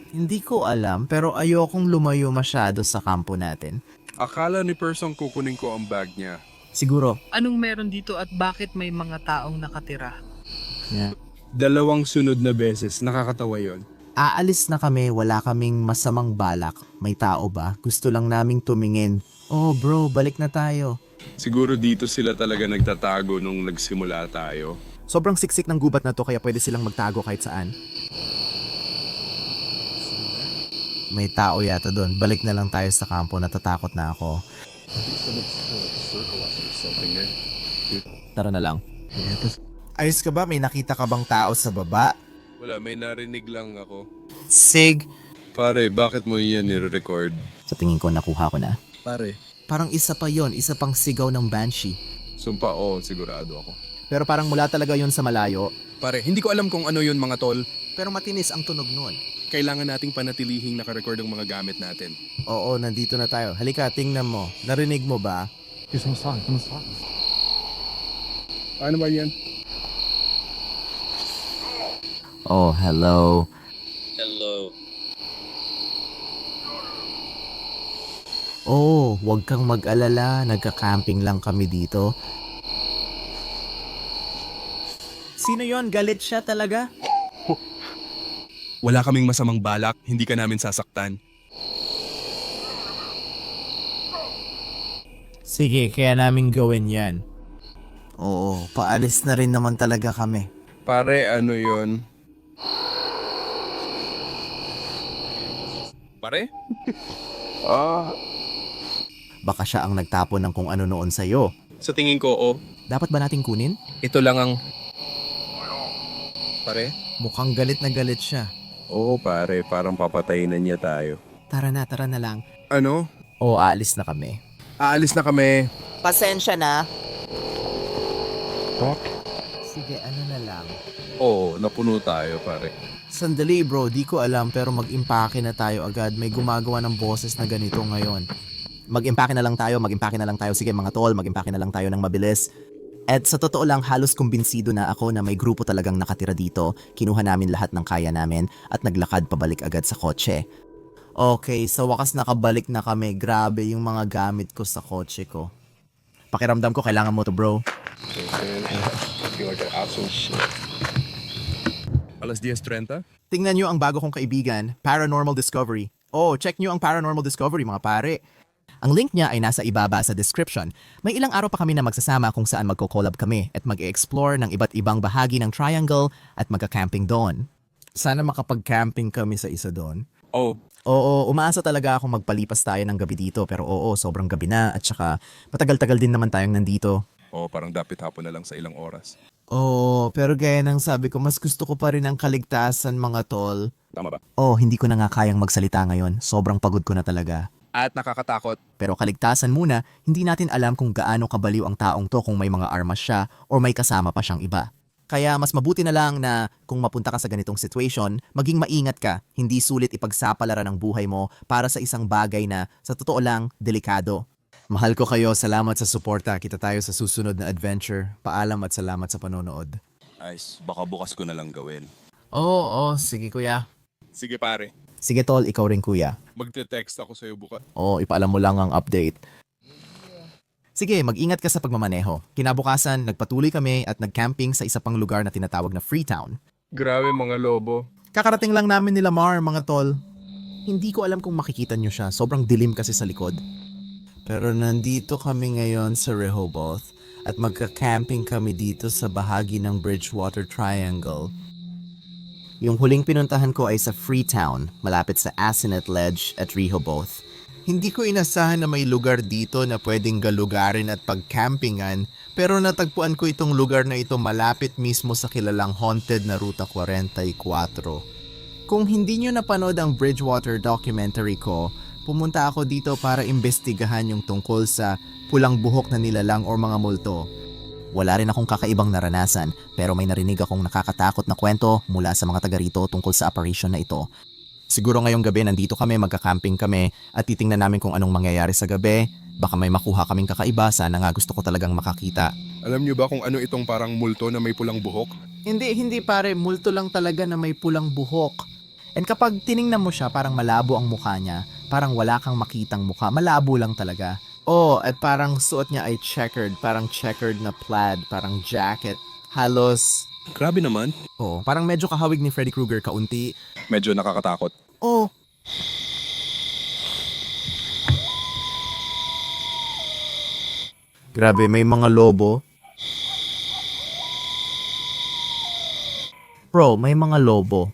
Hindi ko alam, pero ayokong lumayo masyado sa kampo natin. Akala ni Persong kukunin ko ang bag niya. Siguro. Anong meron dito at bakit may mga taong nakatira? Dalawang sunod na beses, nakakatawa yon. Aalis na kami, wala kaming masamang balak. May tao ba? Gusto lang naming tumingin. Oh bro, balik na tayo. Siguro dito sila talaga nagtatago nung nagsimula tayo. Sobrang siksik ng gubat na to kaya pwede silang magtago kahit saan. May tao yata doon. Balik na lang tayo sa kampo. Natatakot na ako. Tara na lang. Ayos ka ba? May nakita ka bang tao sa baba? Wala, may narinig lang ako. Sig! Pare, bakit mo yan nire-record? Sa tingin ko nakuha ko na. Pare. Parang isa pa yon, isa pang sigaw ng banshee. Sumpa, oo, sigurado ako. Pero parang mula talaga yon sa malayo. Pare, hindi ko alam kung ano yun mga tol. Pero matinis ang tunog nun. Kailangan nating panatilihing nakarecord ang mga gamit natin. Oo, nandito na tayo. Halika, tingnan mo. Narinig mo ba? Ano ba yan? Oh, hello. Hello. Oh, wag kang mag-alala. Nagka-camping lang kami dito. Sino yon? Galit siya talaga? Wala kaming masamang balak, hindi ka namin sasaktan. Sige, kaya namin gawin yan. Oo, paalis na rin naman talaga kami. Pare, ano yon? Pare? Baka siya ang nagtapon ng kung ano noon sa'yo. Sa tingin ko, Dapat ba nating kunin? ito lang ang... Pare? Mukhang galit na galit siya. Oo, pare, parang papatayin na niya tayo. Tara na lang. Ano? Oo, aalis na kami. Aalis na kami. Pasensya na. Sige, ano na lang. Oo, napuno tayo, pare. Sandali bro, di ko alam pero mag-impake na tayo agad. May gumagawa ng boses na ganito ngayon. Mag-impake na lang tayo. Sige mga tol, mag-impake na lang tayo ng mabilis. At sa totoo lang, halos kumbinsido na ako na may grupo talagang nakatira dito. Kinuha namin lahat ng kaya namin at naglakad pabalik agad sa kotse. Okay, sa wakas nakabalik na kami. Grabe yung mga gamit ko sa kotse ko. Pakiramdam ko kailangan mo to, bro. Alas 10:30? Tingnan nyo ang bago kong kaibigan, Paranormal Discovery. Oh, check nyo ang Paranormal Discovery mga pare. Ang link niya ay nasa ibaba sa description. May ilang araw pa kami na magsasama kung saan magko-collab kami at mag-explore ng iba't ibang bahagi ng Triangle at magka-camping doon. Sana makapag-camping kami sa isa doon. Oh, Oo, umaasa talaga akong magpalipas tayo ng gabi dito pero sobrang gabi na at saka matagal-tagal din naman tayong nandito. Parang dapit hapon na lang sa ilang oras. Pero gaya ng sabi ko, mas gusto ko pa rin ang kaligtasan mga tol. Tama ba? Hindi ko na nga kayang magsalita ngayon. Sobrang pagod ko na talaga. at nakakatakot. Pero kaligtasan muna, hindi natin alam kung gaano kabaliw ang taong to kung may mga armas siya o may kasama pa siyang iba. Kaya mas mabuti na lang na kung mapunta ka sa ganitong situation, maging maingat ka. Hindi sulit ipagsapalaran ang buhay mo para sa isang bagay na sa totoo lang delikado. Mahal ko kayo, salamat sa suporta. Kita tayo sa susunod na adventure. Paalam at salamat sa panonood. Ayos, baka bukas ko na lang gawin. Oo, sige kuya. Sige pare, Sige tol, ikaw rin kuya. magte-text ako sa'yo bukas. Ipaalam mo lang ang update. Sige, mag-ingat ka sa pagmamaneho. Kinabukasan, nagpatuloy kami at nag-camping sa isa pang lugar na tinatawag na Freetown. Grabe mga lobo. Kakarating lang namin nila Mar, mga tol. Hindi ko alam kung makikita nyo siya. Sobrang dilim kasi sa likod. Pero nandito kami ngayon sa Rehoboth at magka-camping kami dito sa bahagi ng Bridgewater Triangle. Yung huling pinuntahan ko ay sa Freetown, malapit sa Asinet Ledge at Rehoboth. Hindi ko inasahan na may lugar dito na pwedeng galugarin at pagcampingan, pero natagpuan ko itong lugar na ito malapit mismo sa kilalang haunted na Ruta 44. Kung hindi nyo napanood ang Bridgewater documentary ko, pumunta ako dito para imbestigahan yung tungkol sa pulang buhok na nilalang o mga multo. Wala rin akong kakaibang naranasan pero may narinig akong nakakatakot na kwento mula sa mga taga rito tungkol sa apparition na ito. Siguro ngayong gabi nandito kami, magka-camping kami at titingnan namin kung anong mangyayari sa gabi. Baka may makuha kaming kakaiba, sana nga gusto ko talagang makakita. Alam niyo ba kung ano itong parang multo na may pulang buhok? Hindi pare, multo lang talaga na may pulang buhok. And kapag tiningnan mo siya, parang malabo ang mukha niya. Parang wala kang makitang mukha, malabo lang talaga. At parang suot niya ay checkered, parang checkered na plaid, parang jacket. Halos, Grabe naman. parang medyo kahawig ni Freddy Krueger kaunti. Medyo nakakatakot. Grabe, may mga lobo. Bro, may mga lobo.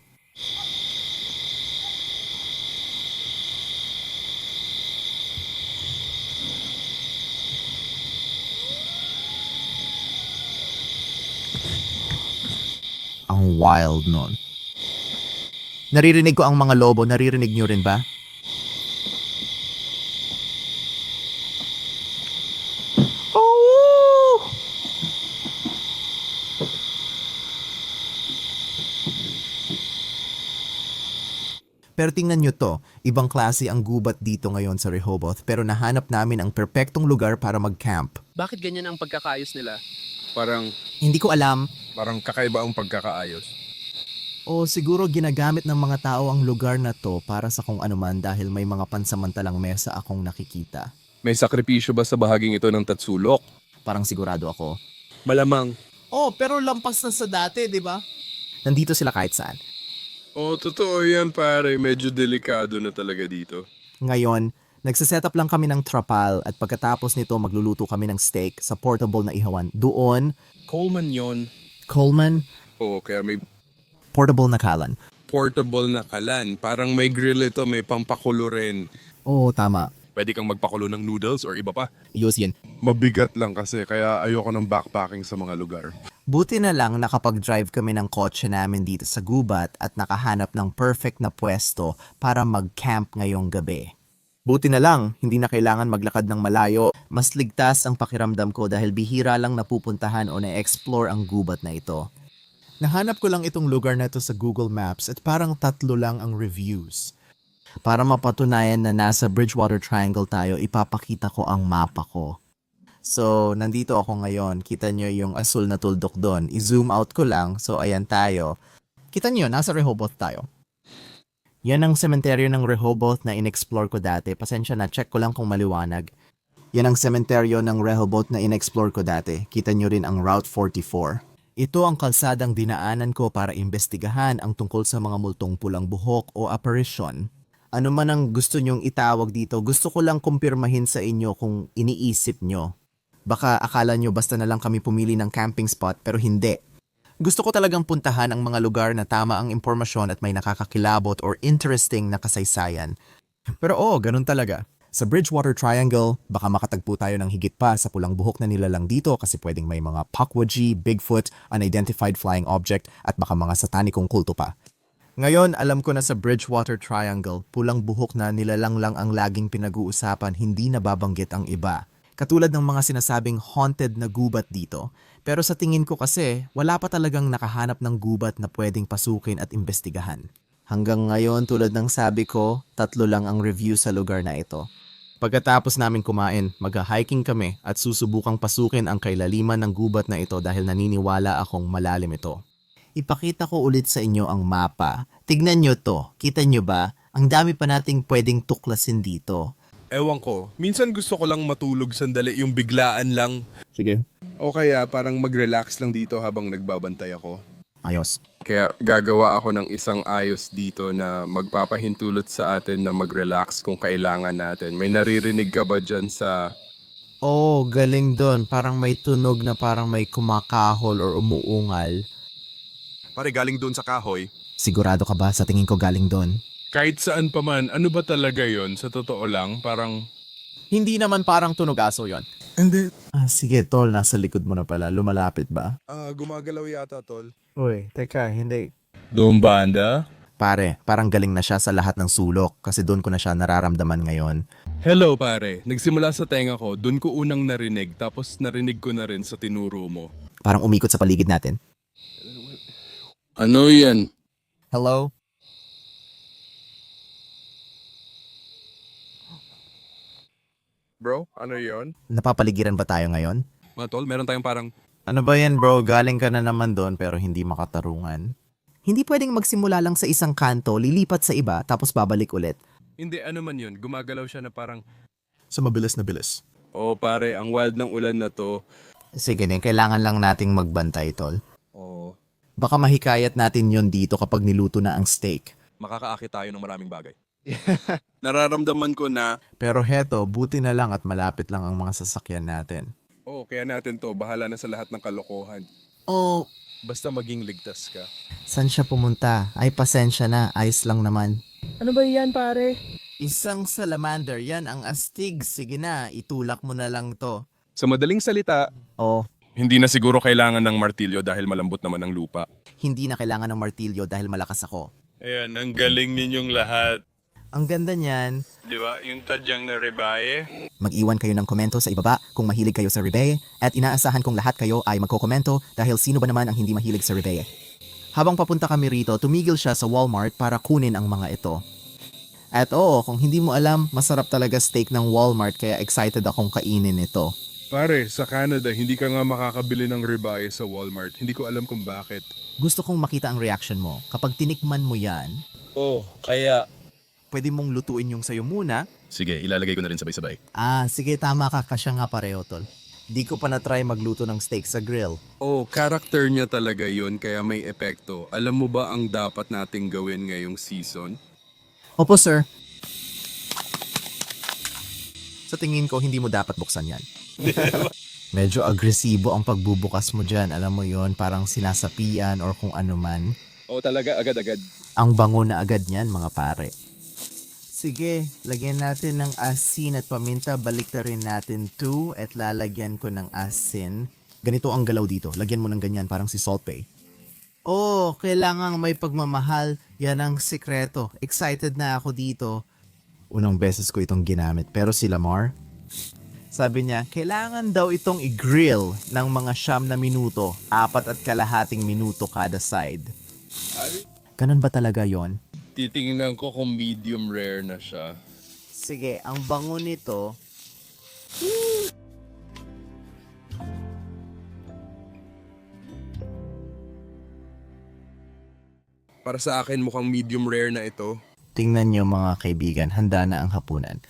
Ang wild nun. Naririnig ko ang mga lobo. Naririnig nyo rin ba? Oh! Pero tingnan nyo to, ibang klase ang gubat dito ngayon sa Rehoboth pero nahanap namin ang perpektong lugar para mag-camp. Bakit ganyan ang pagkakaayos nila? Parang Hindi ko alam, Parang kakaiba ang pagkakaayos. o siguro ginagamit ng mga tao ang lugar na to para sa kung anuman dahil may mga pansamantalang mesa akong nakikita. may sakripisyo ba sa bahaging ito ng Tatsulok? Parang sigurado ako. Malamang. Pero lampas na sa dati, di ba? Nandito sila kahit saan. Totoo yan pare, medyo delikado na talaga dito. Ngayon, nagsiset up lang kami ng trapal at pagkatapos nito magluluto kami ng steak sa portable na ihawan. Doon, Coleman yon. Coleman, Oo, kaya may portable na kalan. Portable na kalan, parang may grill ito, may pampakulo rin. Oo, tama. Pwede kang magpakulo ng noodles or iba pa. Yus yan. Mabigat lang kasi, kaya ayoko ng backpacking sa mga lugar. Buti na lang nakapag-drive kami ng kotse namin dito sa gubat at nakahanap ng perfect na pwesto para mag-camp ngayong gabi. Buti na lang, hindi na kailangan maglakad ng malayo. Mas ligtas ang pakiramdam ko dahil bihira lang napupuntahan o na-explore ang gubat na ito. Nahanap ko lang itong lugar na ito sa Google Maps at parang 3 lang ang reviews. Para mapatunayan na nasa Bridgewater Triangle tayo, ipapakita ko ang mapa ko. So, nandito ako ngayon. Kita nyo yung asul na tuldok doon. I-zoom out ko lang. So, ayan tayo. Kita nyo, nasa Rehoboth tayo. Yan ang sementeryo ng Rehoboth na in-explore ko dati. Pasensya na, check ko lang kung maliwanag. Yan ang sementeryo ng Rehoboth na in-explore ko dati. Kita nyo rin ang Route 44. Ito ang kalsadang dinaanan ko para imbestigahan ang tungkol sa mga multong pulang buhok o apparition. Ano man ang gusto nyong itawag dito, gusto ko lang kumpirmahin sa inyo kung iniisip nyo. Baka akala nyo basta na lang kami pumili ng camping spot pero hindi. Gusto ko talagang puntahan ang mga lugar na tama ang impormasyon at may nakakakilabot or interesting na kasaysayan. Pero ganun talaga. Sa Bridgewater Triangle, baka makatagpo tayo ng higit pa sa pulang buhok na nilalang dito kasi pwedeng may mga Pukwudgie, Bigfoot, unidentified flying object at baka mga satanikong kulto pa. Ngayon, alam ko na sa Bridgewater Triangle, pulang buhok na nilalang lang ang laging pinag-uusapan, hindi nababanggit ang iba. Katulad ng mga sinasabing haunted na gubat dito. Pero sa tingin ko kasi, wala pa talagang nakahanap ng gubat na pwedeng pasukin at imbestigahan. Hanggang ngayon, tulad ng sabi ko, 3 lang ang review sa lugar na ito. Pagkatapos namin kumain, mag-hiking kami at susubukang pasukin ang kailaliman ng gubat na ito dahil naniniwala akong malalim ito. Ipakita ko ulit sa inyo ang mapa. Tignan nyo to. Kita nyo ba? Ang dami pa nating pwedeng tuklasin dito. Ewan ko, minsan gusto ko lang matulog sandali yung biglaan lang. Sige. O kaya parang mag-relax lang dito habang nagbabantay ako. Ayos. Kaya gagawa ako ng isang ayos dito na magpapahintulot sa atin na mag-relax kung kailangan natin. May naririnig ka ba dyan sa... Galing doon. Parang may tunog na parang may kumakahol or umuungal. Pare, galing doon sa kahoy. Sigurado ka ba? Sa tingin ko galing doon. Kahit saan pa man, ano ba talaga yon? Sa totoo lang, parang... Hindi naman parang tunog aso yon. Hindi. Sige, tol. Nasa likod mo na pala. Lumalapit ba? Gumagalaw yata, tol. Uy, teka, hindi. Doon banda? Pare, parang galing na siya sa lahat ng sulok kasi doon ko na siya nararamdaman ngayon. Hello pare, nagsimula sa tenga ko, dun ko unang narinig, tapos narinig ko na rin sa tinuro mo. Parang umikot sa paligid natin. Ano yan? Hello? Bro, ano yon? Napapaligiran ba tayo ngayon? Mga tol, meron tayong parang... Ano ba yan bro? Galing ka na naman doon pero hindi makatarungan. Hindi pwedeng magsimula lang sa isang kanto, lilipat sa iba, tapos babalik ulit. Hindi, ano man yun, gumagalaw siya na parang... Sa mabilis na bilis. Oh pare, ang wild ng ulan na to. Sige din, kailangan lang nating magbantay, tol. Oh, Baka mahikayat natin yon dito kapag niluto na ang steak. makakaakit tayo ng maraming bagay. Nararamdaman ko na... Pero heto, buti na lang at malapit lang ang mga sasakyan natin. Oh, kaya natin to, bahala na sa lahat ng kalokohan. Oh, Basta maging ligtas ka. saan siya pumunta? Ay, pasensya na. Ayos lang naman. Ano ba yan, pare? Isang salamander. Yan ang astig. Sige na, itulak mo na lang to. Sa madaling salita, Oh, Hindi na siguro kailangan ng martilyo dahil malambot naman ang lupa. hindi na kailangan ng martilyo dahil malakas ako. Ayan, ang galing ninyong lahat. Ang ganda niyan. Di ba? Yung tadyang na rebaye. Mag-iwan kayo ng komento sa ibaba kung mahilig kayo sa Rebeye at inaasahan kong lahat kayo ay magkokomento dahil sino ba naman ang hindi mahilig sa Rebeye. Habang papunta kami rito, tumigil siya sa Walmart para kunin ang mga ito. At kung hindi mo alam, masarap talaga steak ng Walmart kaya excited akong kainin ito. Pare, sa Canada, hindi ka nga makakabili ng ribeye sa Walmart. Hindi ko alam kung bakit. Gusto kong makita ang reaction mo. Kapag tinikman mo yan, Oh, kaya... pwede mong lutuin yung sayo muna. Sige, ilalagay ko na rin sabay-sabay. Sige, tama ka. Kasya nga pareho, tol. Di ko pa na-try magluto ng steak sa grill. oh, character niya talaga yun, kaya may epekto. Alam mo ba ang dapat nating gawin ngayong season? Opo, sir. Sa tingin ko, hindi mo dapat buksan yan. Medyo agresibo ang pagbubukas mo dyan. Alam mo yon, parang sinasapian or kung ano man. Oh, talaga, agad-agad. Ang bango na agad niyan, mga pare. Sige, lagyan natin ng asin at paminta. Baliktarin natin 2 at lalagyan ko ng asin. Ganito ang galaw dito. Lagyan mo ng ganyan, parang si Salt Bae. Kailangang may pagmamahal. Yan ang sikreto. Excited na ako dito. Unang beses ko itong ginamit. Pero si Lamar, sabi niya, kailangan daw itong i-grill ng mga 9 na minuto. 4.5 minuto kada side. Ganun ba talaga yon? Titingnan ko kung medium rare na siya. Sige, ang bango nito. Para sa akin, mukhang medium rare na ito. Tingnan nyo mga kaibigan, handa na ang hapunan.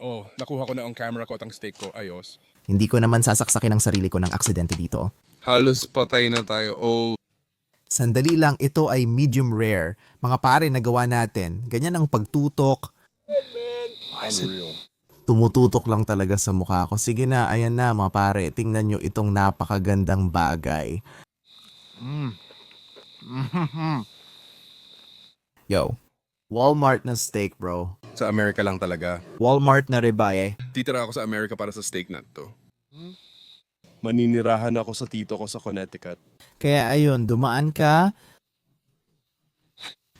Oh, nakuha ko na ang camera ko at ang steak ko. Ayos. Hindi ko naman sasaksakin ang sarili ko ng aksidente dito. Halos patay na tayo. Oh, Sandali lang, ito ay medium rare. Mga pare, nagawa natin. Ganyan ang pagtutok. unreal. Tumututok lang talaga sa mukha ko. Sige na, ayan na mga pare. Tingnan nyo itong napakagandang bagay. Yo, Walmart na steak, bro. Sa Amerika lang talaga. Walmart na ribeye. Titira ako sa Amerika para sa steak na to. Maninirahan ako sa tito ko sa Connecticut. Kaya ayun, dumaan ka.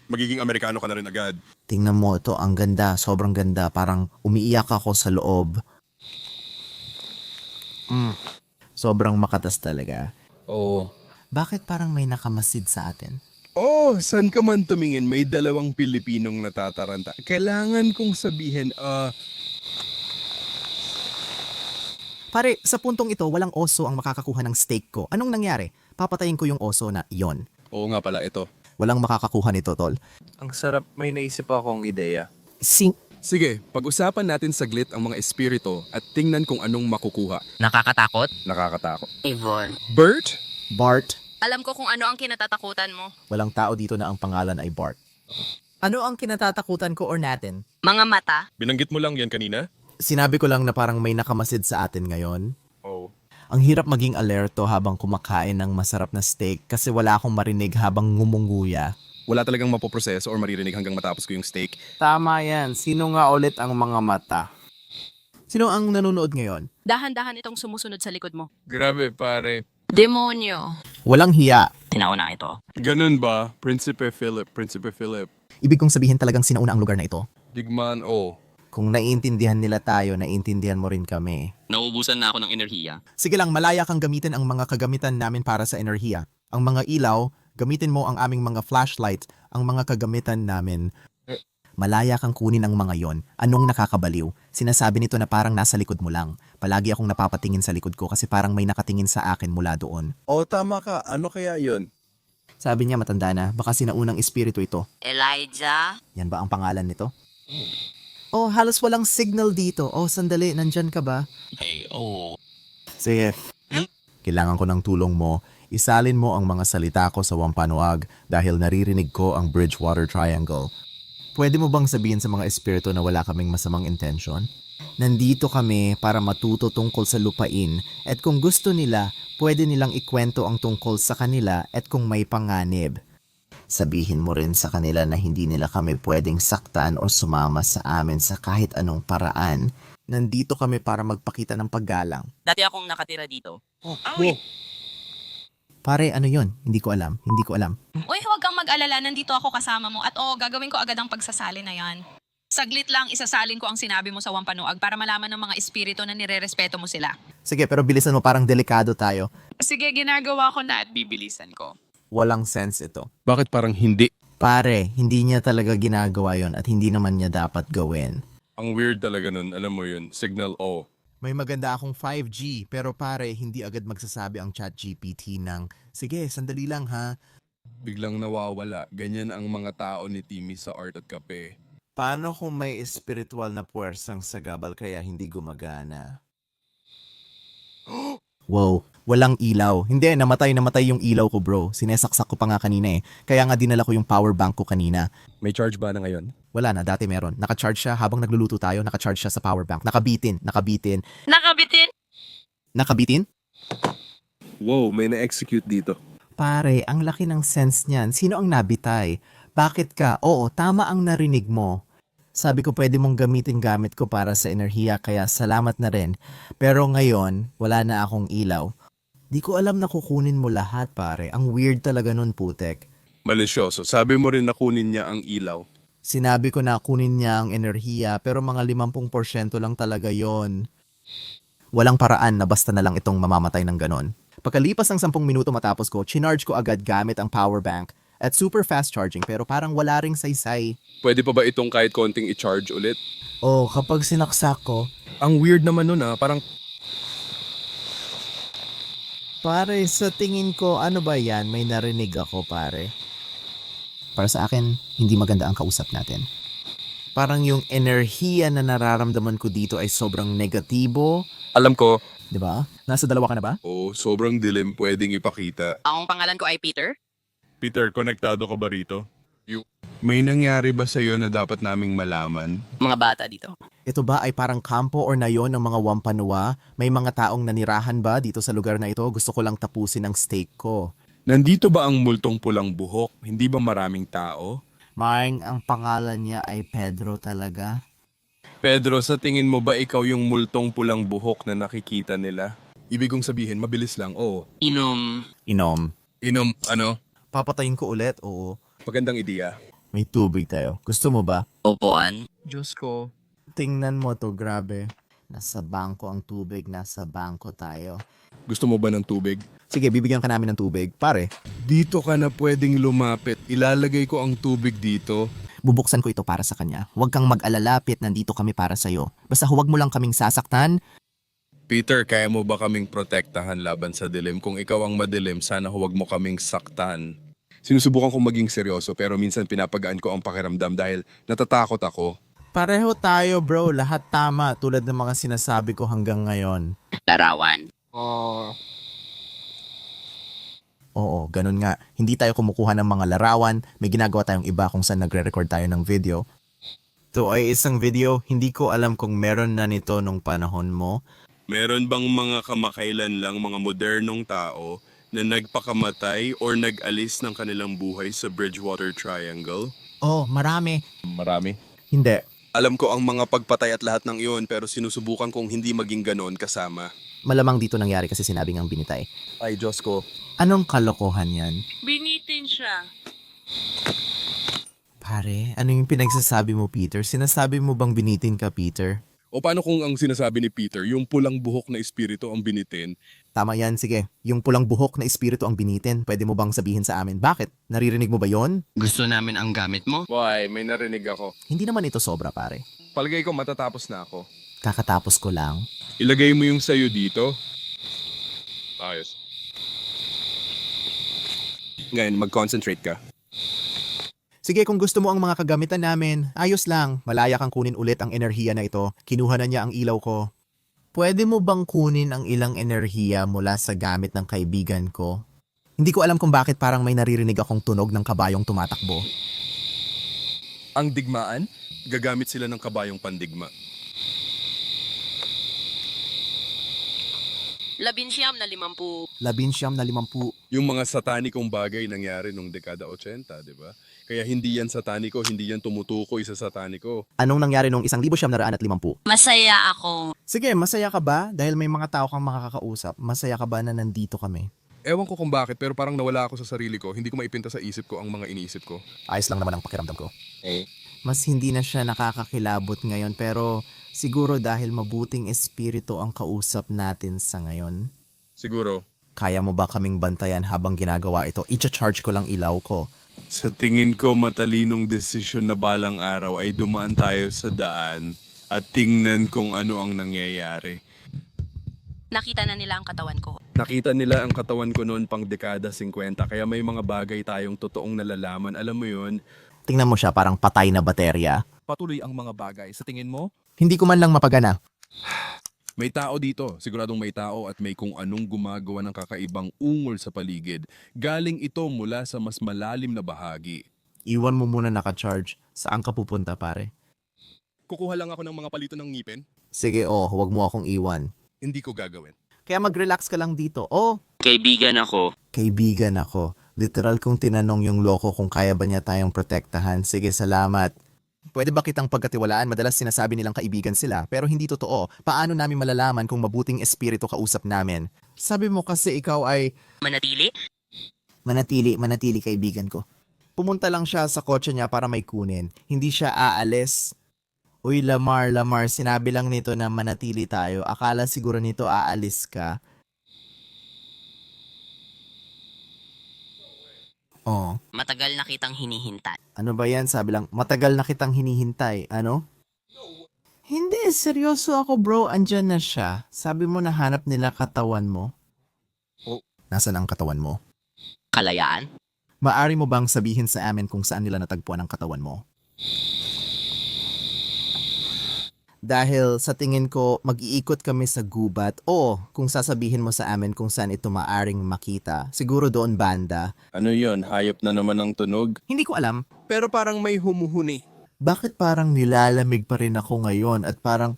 Magiging Amerikano ka na rin agad. Tingnan mo ito, ang ganda, sobrang ganda. Parang umiiyak ako sa loob. Sobrang makatas talaga. Oo. Bakit parang may nakamasid sa atin? Oh, saan ka man tumingin, may dalawang Pilipinong natataranta. Kailangan kong sabihin, Pare, sa puntong ito, walang oso ang makakakuha ng steak ko. Anong nangyari? Papatayin ko yung oso na iyon. oo nga pala ito. Walang makakakuha nito, tol. Ang sarap, may naisip akong ideya. Sige, pag-usapan natin saglit ang mga espiritu at tingnan kung anong makukuha. Nakakatakot? Nakakatakot. Ivor. Bert? Bart. Alam ko kung ano ang kinatatakutan mo. Walang tao dito na ang pangalan ay Bart. Ano ang kinatatakutan ko or natin? Mga mata. Binanggit mo lang yan kanina? Sinabi ko lang na parang may nakamasid sa atin ngayon. Oh. Ang hirap maging alerto habang kumakain ng masarap na steak kasi wala akong marinig habang ngumunguya. Wala talagang mapoproseso or maririnig hanggang matapos ko yung steak. Tama yan. Sino nga ulit ang mga mata? Sino ang nanonood ngayon? Dahan-dahan itong sumusunod sa likod mo. Grabe pare. Demonyo. Walang hiya. Tinauna ito. Ganun ba? Prinsipe Philip, Prinsipe Philip. Ibig kong sabihin talagang sinauna ang lugar na ito. Digmaan, oh. Kung naiintindihan nila tayo, naiintindihan mo rin kami. Nauubusan na ako ng enerhiya. Sige lang, malaya kang gamitin ang mga kagamitan namin para sa enerhiya. Ang mga ilaw, gamitin mo ang aming mga flashlight, ang mga kagamitan namin. Malaya kang kunin ang mga yon. Anong nakakabaliw? Sinasabi nito na parang nasa likod mo lang. Palagi akong napapatingin sa likod ko kasi parang may nakatingin sa akin mula doon. Oh, tama ka. Ano kaya yon? Sabi niya matanda na, baka sinaunang espiritu ito. Elijah. Yan ba ang pangalan nito? Oh, halos walang signal dito. Oh, sandali, nandyan ka ba? Hey, oo. Sige. Kailangan ko ng tulong mo. Isalin mo ang mga salita ko sa Wampanoag dahil naririnig ko ang Bridgewater Triangle. Pwede mo bang sabihin sa mga espiritu na wala kaming masamang intensyon? Nandito kami para matuto tungkol sa lupain at kung gusto nila, pwede nilang ikwento ang tungkol sa kanila at kung may panganib. Sabihin mo rin sa kanila na hindi nila kami pwedeng saktan o sumama sa amin sa kahit anong paraan. Nandito kami para magpakita ng paggalang. Dati akong nakatira dito. Pare, ano yon? Hindi ko alam. Hindi ko alam. Uy, huwag kang mag-alala. Nandito ako kasama mo. At gagawin ko agad ang pagsasali na yan. Saglit lang, isasalin ko ang sinabi mo sa Wampanoag para malaman ng mga espiritu na nirerespeto mo sila. Sige, pero bilisan mo, parang delikado tayo. Sige, ginagawa ko na at bibilisan ko. Walang sense ito. Bakit parang hindi? Pare, hindi niya talaga ginagawa yon at hindi naman niya dapat gawin. Ang weird talaga nun, alam mo yun. Signal O. May maganda akong 5G, pero pare, hindi agad magsasabi ang ChatGPT ng, sige, sandali lang ha. Biglang nawawala. Ganyan ang mga tao ni Timmy sa Art at Cafe. Paano kung may espiritual na puwersang sagabal kaya hindi gumagana? Wow, walang ilaw. Hindi, namatay yung ilaw ko bro. Sinesaksak ko pa nga kanina eh. Kaya nga dinala ko yung power bank ko kanina. May charge ba na ngayon? Wala na, dati meron. Naka-charge siya habang nagluluto tayo, naka-charge siya sa power bank. Nakabitin. Nakabitin? Nakabitin? Wow, may na-execute dito. Pare, ang laki ng sense niyan. Sino ang nabitay? Bakit ka? Oo, tama ang narinig mo. Sabi ko pwede mong gamitin gamit ko para sa enerhiya kaya salamat na rin. Pero ngayon, wala na akong ilaw. Di ko alam na kukunin mo lahat pare. Ang weird talaga nun putek. Malisyoso. Sabi mo rin na kunin niya ang ilaw. Sinabi ko na kunin niya ang enerhiya pero mga 50% lang talaga yon. Walang paraan na basta na lang itong mamamatay ng ganon. Pagkalipas ng 10 minuto matapos ko, chinarge ko agad gamit ang power bank At super fast charging pero parang wala ring saysay. Pwede pa ba itong kahit konting i-charge ulit? Oh, kapag sinaksak ko, Ang weird naman nun parang pare, sa tingin ko, ano ba yan? May narinig ako, pare. Para sa akin, hindi maganda ang kausap natin. Parang yung enerhiya na nararamdaman ko dito ay sobrang negatibo. alam ko, Di ba? Nasa dalawa ka na ba? Sobrang dilim pwedeng ipakita. Ang pangalan ko ay Peter. Peter, konektado ka ba rito? May nangyari ba sa'yo na dapat naming malaman? Mga bata dito. Ito ba ay parang kampo or nayon ng mga Wampanoa? May mga taong nanirahan ba dito sa lugar na ito? Gusto ko lang tapusin ang steak ko. nandito ba ang multong pulang buhok? Hindi ba maraming tao? Maring ang pangalan niya ay Pedro talaga. Pedro, sa tingin mo ba ikaw yung multong pulang buhok na nakikita nila? Ibig kong sabihin, mabilis lang. Inom. Inom. Inom, ano? Papatayin ko ulit, oo. Magandang ideya. May tubig tayo. Gusto mo ba? Upuan. Diyos ko. Tingnan mo to, grabe. Nasa bangko ang tubig, nasa bangko tayo. Gusto mo ba ng tubig? Sige, bibigyan ka namin ng tubig. Pare, Dito ka na pwedeng lumapit. Ilalagay ko ang tubig dito. bubuksan ko ito para sa kanya. Huwag kang mag-alala, Pit, nandito kami para sa'yo. Basta huwag mo lang kaming sasaktan. Peter, kaya mo ba kaming protektahan laban sa dilim? Kung ikaw ang madilim, sana huwag mo kaming saktan. Sinusubukan kong maging seryoso pero minsan pinapagaan ko ang pakiramdam dahil natatakot ako. Pareho tayo, bro. Lahat tama tulad ng mga sinasabi ko hanggang ngayon. Larawan. Oo, ganun nga. Hindi tayo kumukuha ng mga larawan. May ginagawa tayong iba kung saan nagre-record tayo ng video. Ito ay isang video. Hindi ko alam kung meron na nito nung panahon mo. Meron bang mga kamakailan lang mga modernong tao na nagpakamatay or nag-alis ng kanilang buhay sa Bridgewater Triangle? Oh, marami. Marami. Hindi. Alam ko ang mga pagpatay at lahat ng iyon pero sinusubukan kong hindi maging ganoon kasama. Malamang dito nangyari kasi sinabing ang binitay. Ay Diyos ko. Anong kalokohan yan? Binitin siya. Pare, ano yung pinagsasabi mo, Peter? Sinasabi mo bang binitin ka, Peter? O paano kung ang sinasabi ni Peter, yung pulang buhok na espiritu ang binitin? Tama yan, sige. Yung pulang buhok na espiritu ang binitin. Pwede mo bang sabihin sa amin? Bakit? Naririnig mo ba yon? Gusto namin ang gamit mo? Why? May narinig ako. Hindi naman ito sobra, pare. Palagay ko matatapos na ako. Kakatapos ko lang. Ilagay mo yung sayo dito. Ayos. Ngayon, mag-concentrate ka. Sige, kung gusto mo ang mga kagamitan namin, ayos lang. Malaya kang kunin ulit ang enerhiya na ito. Kinuha na niya ang ilaw ko. Pwede mo bang kunin ang ilang enerhiya mula sa gamit ng kaibigan ko? Hindi ko alam kung bakit parang may naririnig akong tunog ng kabayong tumatakbo. Ang digmaan, gagamit sila ng kabayong pandigma. 19 na 50. 19 na 50. Yung mga satanikong bagay nangyari nung dekada 80, di ba? Kaya hindi yan sataniko, hindi yan tumutukoy sa sataniko. Anong nangyari nung 1950? Masaya ako. Sige, masaya ka ba? Dahil may mga tao kang makakausap. Masaya ka ba na nandito kami? Ewan ko kung bakit, pero parang nawala ako sa sarili ko. Hindi ko maipinta sa isip ko ang mga iniisip ko. Ayos lang naman ang pakiramdam ko. Mas hindi na siya nakakakilabot ngayon pero siguro dahil mabuting espiritu ang kausap natin sa ngayon. Siguro. Kaya mo ba kaming bantayan habang ginagawa ito? I-charge ko lang ilaw ko. Sa tingin ko, matalinong desisyon na balang araw ay dumaan tayo sa daan at tingnan kung ano ang nangyayari. Nakita na nila ang katawan ko. Nakita nila ang katawan ko noon pang dekada 50, kaya may mga bagay tayong totoong nalalaman. Alam mo yun, Tingnan mo siya parang patay na baterya. Patuloy ang mga bagay. Sa tingin mo, Hindi ko man lang mapagana. may tao dito. Siguradong may tao at may kung anong gumagawa ng kakaibang ungol sa paligid. Galing ito mula sa mas malalim na bahagi. Iwan mo muna naka-charge. Saan ka pupunta, pare? Kukuha lang ako ng mga palito ng ngipin. Sige, huwag mo akong iwan. Hindi ko gagawin. Kaya mag-relax ka lang dito. Oh, Kaibigan ako. Kaibigan ako. Literal kong tinanong yung loko kung kaya ba niya tayong protektahan. Sige, salamat. pwede ba kitang pagkatiwalaan? Madalas sinasabi nilang kaibigan sila, pero hindi totoo. Paano namin malalaman kung mabuting espiritu kausap namin? Sabi mo kasi ikaw ay Manatili? manatili kaibigan ko. Pumunta lang siya sa kotse niya para may kunin. Hindi siya aalis. Uy, Lamar, sinabi lang nito na manatili tayo. Akala siguro nito aalis ka. Oh, Matagal na kitang hinihintay. Ano ba yan? Sabi lang, matagal na kitang hinihintay. Ano? Hindi, seryoso ako bro. Andyan na siya. Sabi mo nahanap nila katawan mo. Nasaan ang katawan mo? Kalayaan? Maari mo bang sabihin sa amin kung saan nila natagpuan ang katawan mo? Dahil sa tingin ko, mag-iikot kami sa gubat. O, kung sasabihin mo sa amin kung saan ito maaring makita, siguro doon banda. Ano yon? Hayop na naman ang tunog? Hindi ko alam. Pero parang may humuhuni. Bakit parang nilalamig pa rin ako ngayon at parang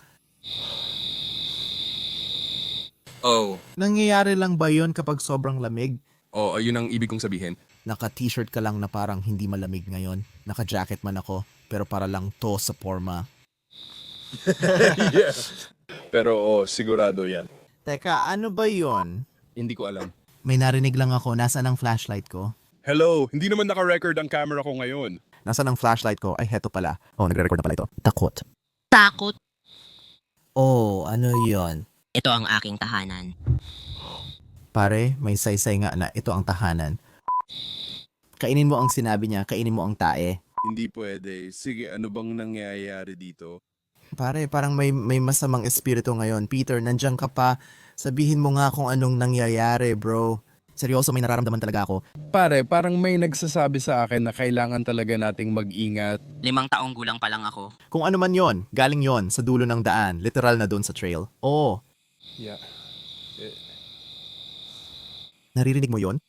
Oh. nangyayari lang ba yon kapag sobrang lamig? Oh, ayun ang ibig kong sabihin. Naka-t-shirt ka lang na parang hindi malamig ngayon. Naka-jacket man ako, pero para lang to sa forma. Pero sigurado yan. Teka, ano ba yon? Hindi ko alam. May narinig lang ako, nasaan ang flashlight ko? Hello, hindi naman naka-record ang camera ko ngayon. Nasaan ang flashlight ko? Ay, heto pala. Oh, nagre-record na pala ito. Takot. Takot. Oh, ano yon? Ito ang aking tahanan. Pare, may saysay nga na ito ang tahanan. Kainin mo ang sinabi niya, kainin mo ang tae. Hindi pwede. Sige, ano bang nangyayari dito? Pare, parang may masamang espiritu ngayon. Peter, nandiyan ka pa. Sabihin mo nga kung anong nangyayari, bro. Seryoso, may nararamdaman talaga ako. Pare, parang may nagsasabi sa akin na kailangan talaga nating mag-ingat. 5 taong gulang pa lang ako. Kung ano man yon, galing yon sa dulo ng daan. Literal na doon sa trail. Oo. Yeah. Naririnig mo yon?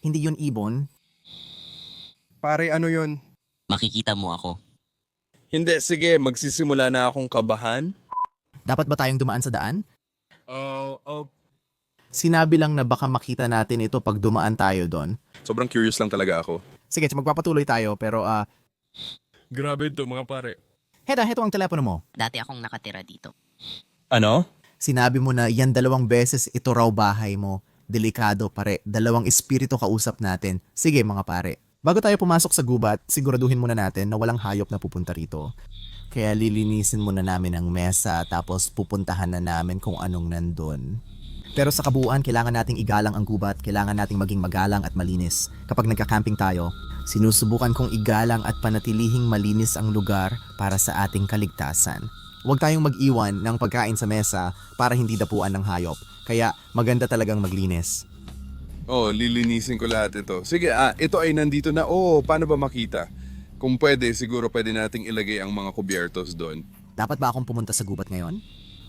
Hindi yon ibon. Pare, ano yon? Makikita mo ako. Hindi, sige, magsisimula na akong kabahan. Dapat ba tayong dumaan sa daan? Oh. Sinabi lang na baka makita natin ito pag dumaan tayo doon. Sobrang curious lang talaga ako. Sige, magpapatuloy tayo pero Grabe ito mga pare. heto ang telepono mo. Dati akong nakatira dito. Ano? Sinabi mo na yan 2 beses ito raw bahay mo. Delikado pare, 2 espiritu kausap natin. Sige mga pare. Bago tayo pumasok sa gubat, siguraduhin muna natin na walang hayop na pupunta rito. Kaya lilinisin muna namin ang mesa tapos pupuntahan na namin kung anong nandun. Pero sa kabuuan, kailangan nating igalang ang gubat, kailangan nating maging magalang at malinis. Kapag nagka-camping tayo, sinusubukan kong igalang at panatilihing malinis ang lugar para sa ating kaligtasan. Huwag tayong mag-iwan ng pagkain sa mesa para hindi dapuan ng hayop. Kaya maganda talagang maglinis. Oh, lilinisin ko lahat ito. Sige, ito ay nandito na. Oh, paano ba makita? Kung pwede, siguro pwede nating ilagay ang mga kubyertos doon. Dapat ba akong pumunta sa gubat ngayon?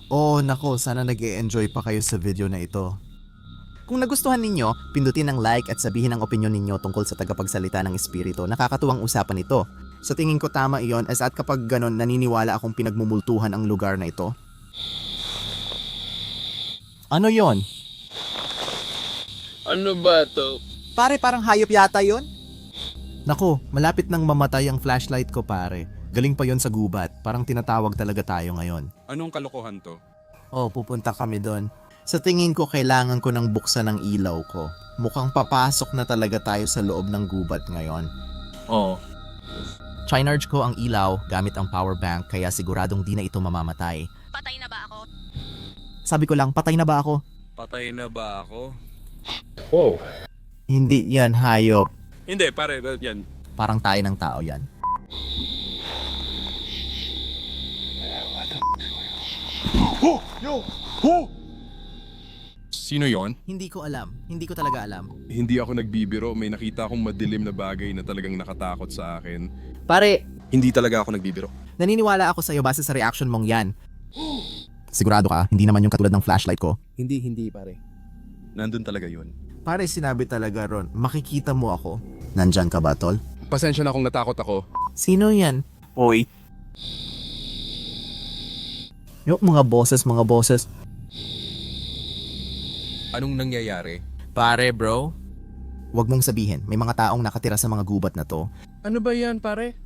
Oh, nako, sana nag-e-enjoy pa kayo sa video na ito. Kung nagustuhan ninyo, pindutin ang like at sabihin ang opinion ninyo tungkol sa tagapagsalita ng espiritu. Nakakatuwang usapan ito. Sa tingin ko tama iyon as at kapag ganon naniniwala akong pinagmumultuhan ang lugar na ito. Ano yon? Ano ba to? Pare, parang hayop yata yon. Nako, malapit nang mamatay ang flashlight ko pare. Galing pa yon sa gubat. Parang tinatawag talaga tayo ngayon. Anong kalokohan to? Oh, pupunta kami doon. Sa tingin ko, kailangan ko nang buksan ang ilaw ko. Mukhang papasok na talaga tayo sa loob ng gubat ngayon. Oh. Chinarge ko ang ilaw gamit ang power bank kaya siguradong di na ito mamamatay. Patay na ba ako? Sabi ko lang, patay na ba ako? Patay na ba ako? Hindi yan hayop. Hindi, pare, yan. Parang tayo ng tao yan. Sino yon? Hindi ko alam. Hindi ko talaga alam. Hindi ako nagbibiro. May nakita akong madilim na bagay na talagang nakatakot sa akin. Pare, Hindi talaga ako nagbibiro. Naniniwala ako sa'yo base sa reaction mong yan. Sigurado ka, hindi naman yung katulad ng flashlight ko. Hindi, pare. Nandun talaga yun. pare sinabi talaga ron, makikita mo ako. Nandyan ka ba, tol? Pasensya na kung natakot ako. Sino yan? Oy. Yung mga boses. Anong nangyayari? Pare bro, Huwag mong sabihin, may mga taong nakatira sa mga gubat na to. Ano ba yan, pare?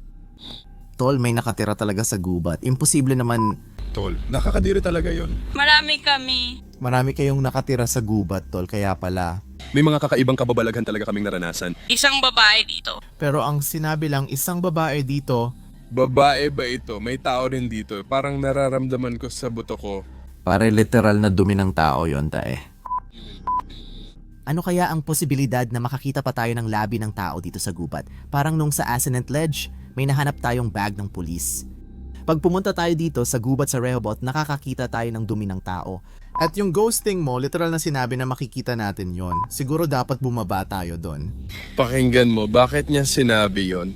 Tol, may nakatira talaga sa gubat. Imposible naman Tol, nakakadiri talaga yon. Marami kami. marami kayong nakatira sa gubat, tol. Kaya pala. May mga kakaibang kababalaghan talaga kaming naranasan. Isang babae dito. pero ang sinabi lang isang babae dito, Babae ba ito? May tao rin dito. Parang nararamdaman ko sa buto ko. Pare literal na dumi ng tao yon tae. Ano kaya ang posibilidad na makakita pa tayo ng labi ng tao dito sa gubat? Parang nung sa Ascendant Ledge, may nahanap tayong bag ng pulis. Pag pumunta tayo dito sa gubat sa Rehoboth, nakakakita tayo ng dumi ng tao. At yung ghosting mo, literal na sinabi na makikita natin yon. Siguro dapat bumaba tayo doon. Pakinggan mo, bakit niya sinabi yon?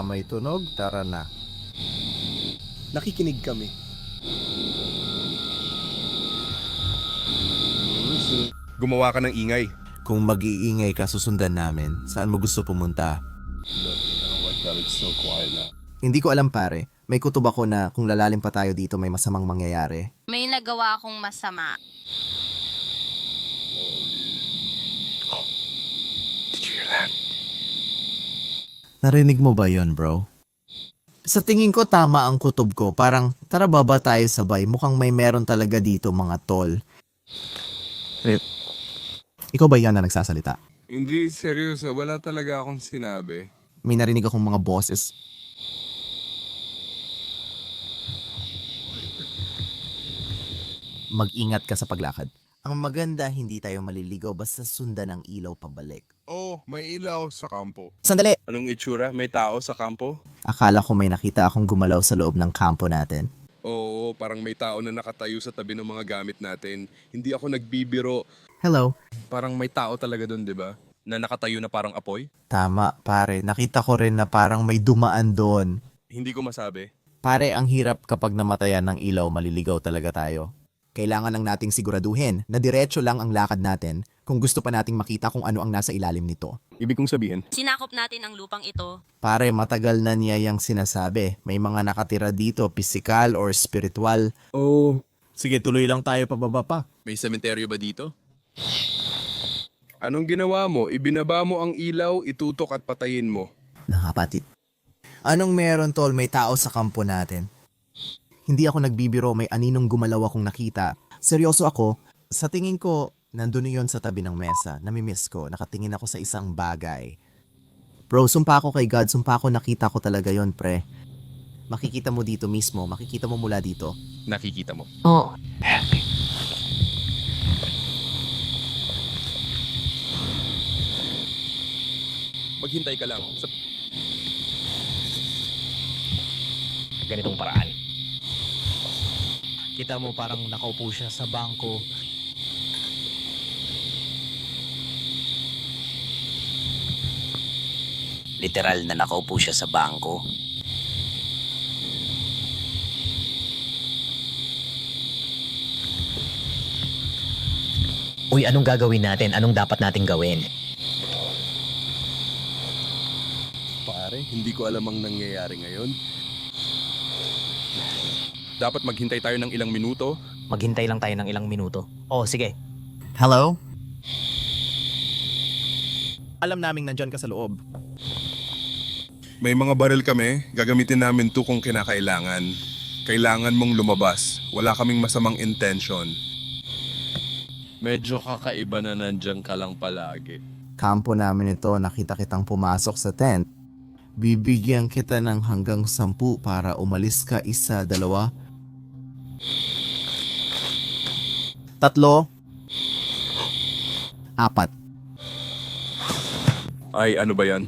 May tunog, tara na. Nakikinig kami. Gumawa ka ng ingay. Kung mag-iingay ka, susundan namin. Saan mo gusto pumunta? Hindi ko alam pare. May kutob ako na kung lalalim pa tayo dito may masamang mangyayari. May nagawa akong masama. Narinig mo ba yon, bro? Sa tingin ko tama ang kutob ko. Parang tara baba tayo sabay. Mukhang may meron talaga dito mga tol. Ikaw ba yan na nagsasalita? Hindi, seryoso. Wala talaga akong sinabi. May narinig akong mga boses. Mag-ingat ka sa paglakad. Ang maganda, hindi tayo maliligaw basta sundan ang ilaw pabalik. Oh, may ilaw sa kampo. Sandali! Anong itsura? May tao sa kampo? Akala ko may nakita akong gumalaw sa loob ng kampo natin. Oo, parang may tao na nakatayo sa tabi ng mga gamit natin. Hindi ako nagbibiro. Hello? Parang may tao talaga doon, di ba? Na nakatayo na parang apoy? Tama, pare. Nakita ko rin na parang may dumaan doon. Hindi ko masabi. Pare, ang hirap kapag namatayan ng ilaw, maliligaw talaga tayo. Kailangan lang nating siguraduhin na diretso lang ang lakad natin kung gusto pa nating makita kung ano ang nasa ilalim nito. Ibig kong sabihin, Sinakop natin ang lupang ito. Pare, matagal na niya yung sinasabi. May mga nakatira dito, physical or spiritual. oh, Sige, tuloy lang tayo pababa pa. may sementeryo ba dito? Anong ginawa mo? Ibinaba mo ang ilaw, itutok at patayin mo. Nakapatid. Anong meron tol? May tao sa kampo natin. Hindi ako nagbibiro, may aninong gumalaw akong nakita. Seryoso ako, sa tingin ko, nandun yun sa tabi ng mesa. Namimiss ko, nakatingin ako sa isang bagay. Bro, sumpa ako kay God, sumpa ako nakita ko talaga yon pre. Makikita mo dito mismo, makikita mo mula dito. Nakikita mo. Oo. Maghintay ka lang. Ganitong paraan. Kita mo parang nakaupo siya sa bangko. Literal na nakaupo siya sa bangko. Uy, anong gagawin natin? Anong dapat nating gawin? Pare, hindi ko alam ang nangyayari ngayon. Dapat maghintay tayo ng ilang minuto. Maghintay lang tayo ng ilang minuto. Oh, sige. Hello? Alam naming nandyan ka sa loob. May mga baril kami. Gagamitin namin to kung kinakailangan. Kailangan mong lumabas. Wala kaming masamang intention. Medyo kakaiba na nandyan ka lang palagi. Kampo namin ito, nakita kitang pumasok sa tent. Bibigyan kita ng hanggang 10 para umalis ka 1, 2, 3, 4. Ay, ano ba yan?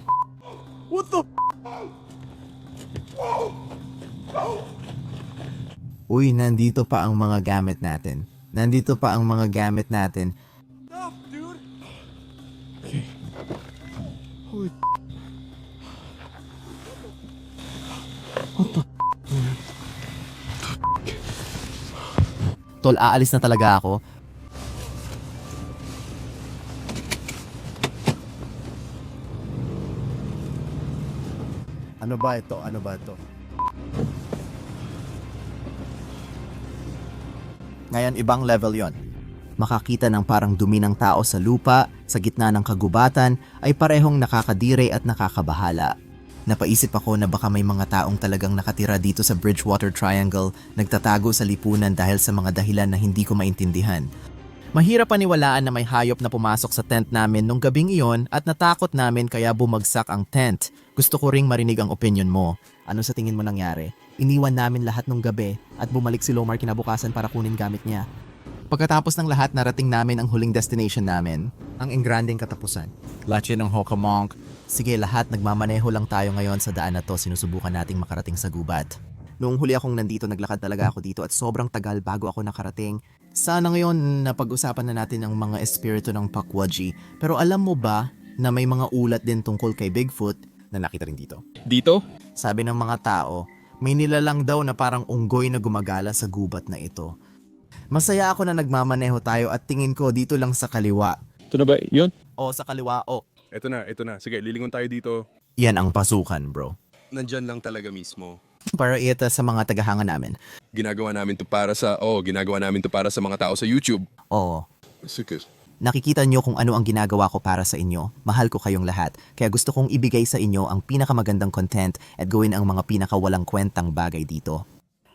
Uy, nandito pa ang mga gamit natin. Nandito pa ang mga gamit natin. Tol, aalis na talaga ako. Ano ba ito? Ano ba ito? Ngayon, ibang level yon. Makakita ng parang dumi ng tao sa lupa, sa gitna ng kagubatan, ay parehong nakakadire at nakakabahala. Napaisip ako na baka may mga taong talagang nakatira dito sa Bridgewater Triangle, nagtatago sa lipunan dahil sa mga dahilan na hindi ko maintindihan. Mahirap paniwalaan na may hayop na pumasok sa tent namin nung gabing iyon at natakot namin kaya bumagsak ang tent. Gusto ko ring marinig ang opinion mo. Ano sa tingin mo nangyari? Iniwan namin lahat nung gabi at bumalik si Lomar kinabukasan para kunin gamit niya. Pagkatapos ng lahat, narating namin ang huling destination namin. Ang engranding katapusan. Lache ng Hokamonk. Sige, lahat nagmamaneho lang tayo ngayon sa daan na to. Sinusubukan nating makarating sa gubat. Noong huli akong nandito, naglakad talaga ako dito at sobrang tagal bago ako nakarating. Sana ngayon napag-usapan na natin ang mga espiritu ng Pakwaji. Pero alam mo ba na may mga ulat din tungkol kay Bigfoot na nakita rin dito? Dito? Sabi ng mga tao, may nilalang daw na parang unggoy na gumagala sa gubat na ito. Masaya ako na nagmamaneho tayo at tingin ko dito lang sa kaliwa. Ito na ba yun? O sa kaliwa, o. Ito na. Sige, lilingon tayo dito. Yan ang pasukan, bro. Nandyan lang talaga mismo. Para ito sa mga tagahanga namin. Ginagawa namin to para sa mga tao sa YouTube. Oo. Sige. Nakikita nyo kung ano ang ginagawa ko para sa inyo. Mahal ko kayong lahat. Kaya gusto kong ibigay sa inyo ang pinakamagandang content at gawin ang mga pinakawalang kwentang bagay dito.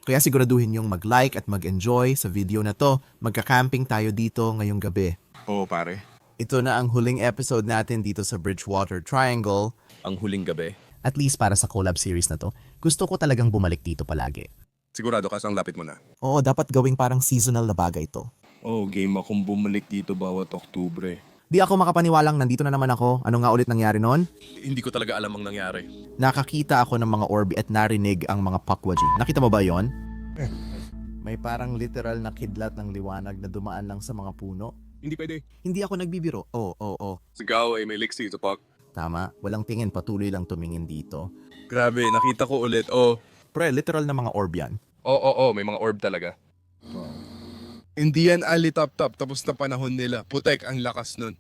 Kaya siguraduhin yung mag-like at mag-enjoy sa video na to. Magka-camping tayo dito ngayong gabi. Oo, pare. Ito na ang huling episode natin dito sa Bridgewater Triangle. Ang huling gabi. At least para sa collab series na to, gusto ko talagang bumalik dito palagi. Sigurado ka, ang lapit mo na. Oo, dapat gawing parang seasonal na bagay to. Oh, game akong bumalik dito bawat Oktubre. Di ako makapaniwalang nandito na naman ako. Ano nga ulit nangyari noon? Hindi ko talaga alam ang nangyari. Nakakita ako ng mga orb at narinig ang mga Pakwaji. Nakita mo ba yon? May parang literal na kidlat ng liwanag na dumaan lang sa mga puno. Hindi pwede. Hindi ako nagbibiro. Oo. Sigaw ay may liksi sa pak. Tama, walang tingin, patuloy lang tumingin dito. Grabe, nakita ko ulit. Oh. Pre, literal na mga orb yan. Oo, may mga orb talaga. Hindi yan alitap-tap tapos na panahon nila. Putek, ang lakas nun.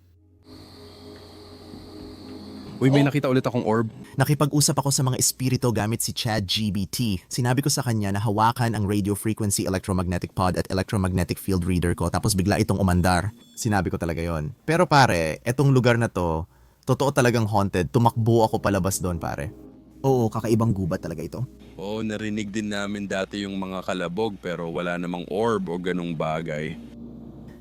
Uy, may nakita ulit akong orb. Nakipag-usap ako sa mga espiritu gamit si ChatGPT. Sinabi ko sa kanya na hawakan ang radio frequency electromagnetic pod at electromagnetic field reader ko tapos bigla itong umandar. Sinabi ko talaga yon. Pero pare, etong lugar na to, totoo talagang haunted. Tumakbo ako palabas doon pare. Oo, kakaibang gubat talaga ito. Oo, narinig din namin dati yung mga kalabog pero wala namang orb o ganong bagay.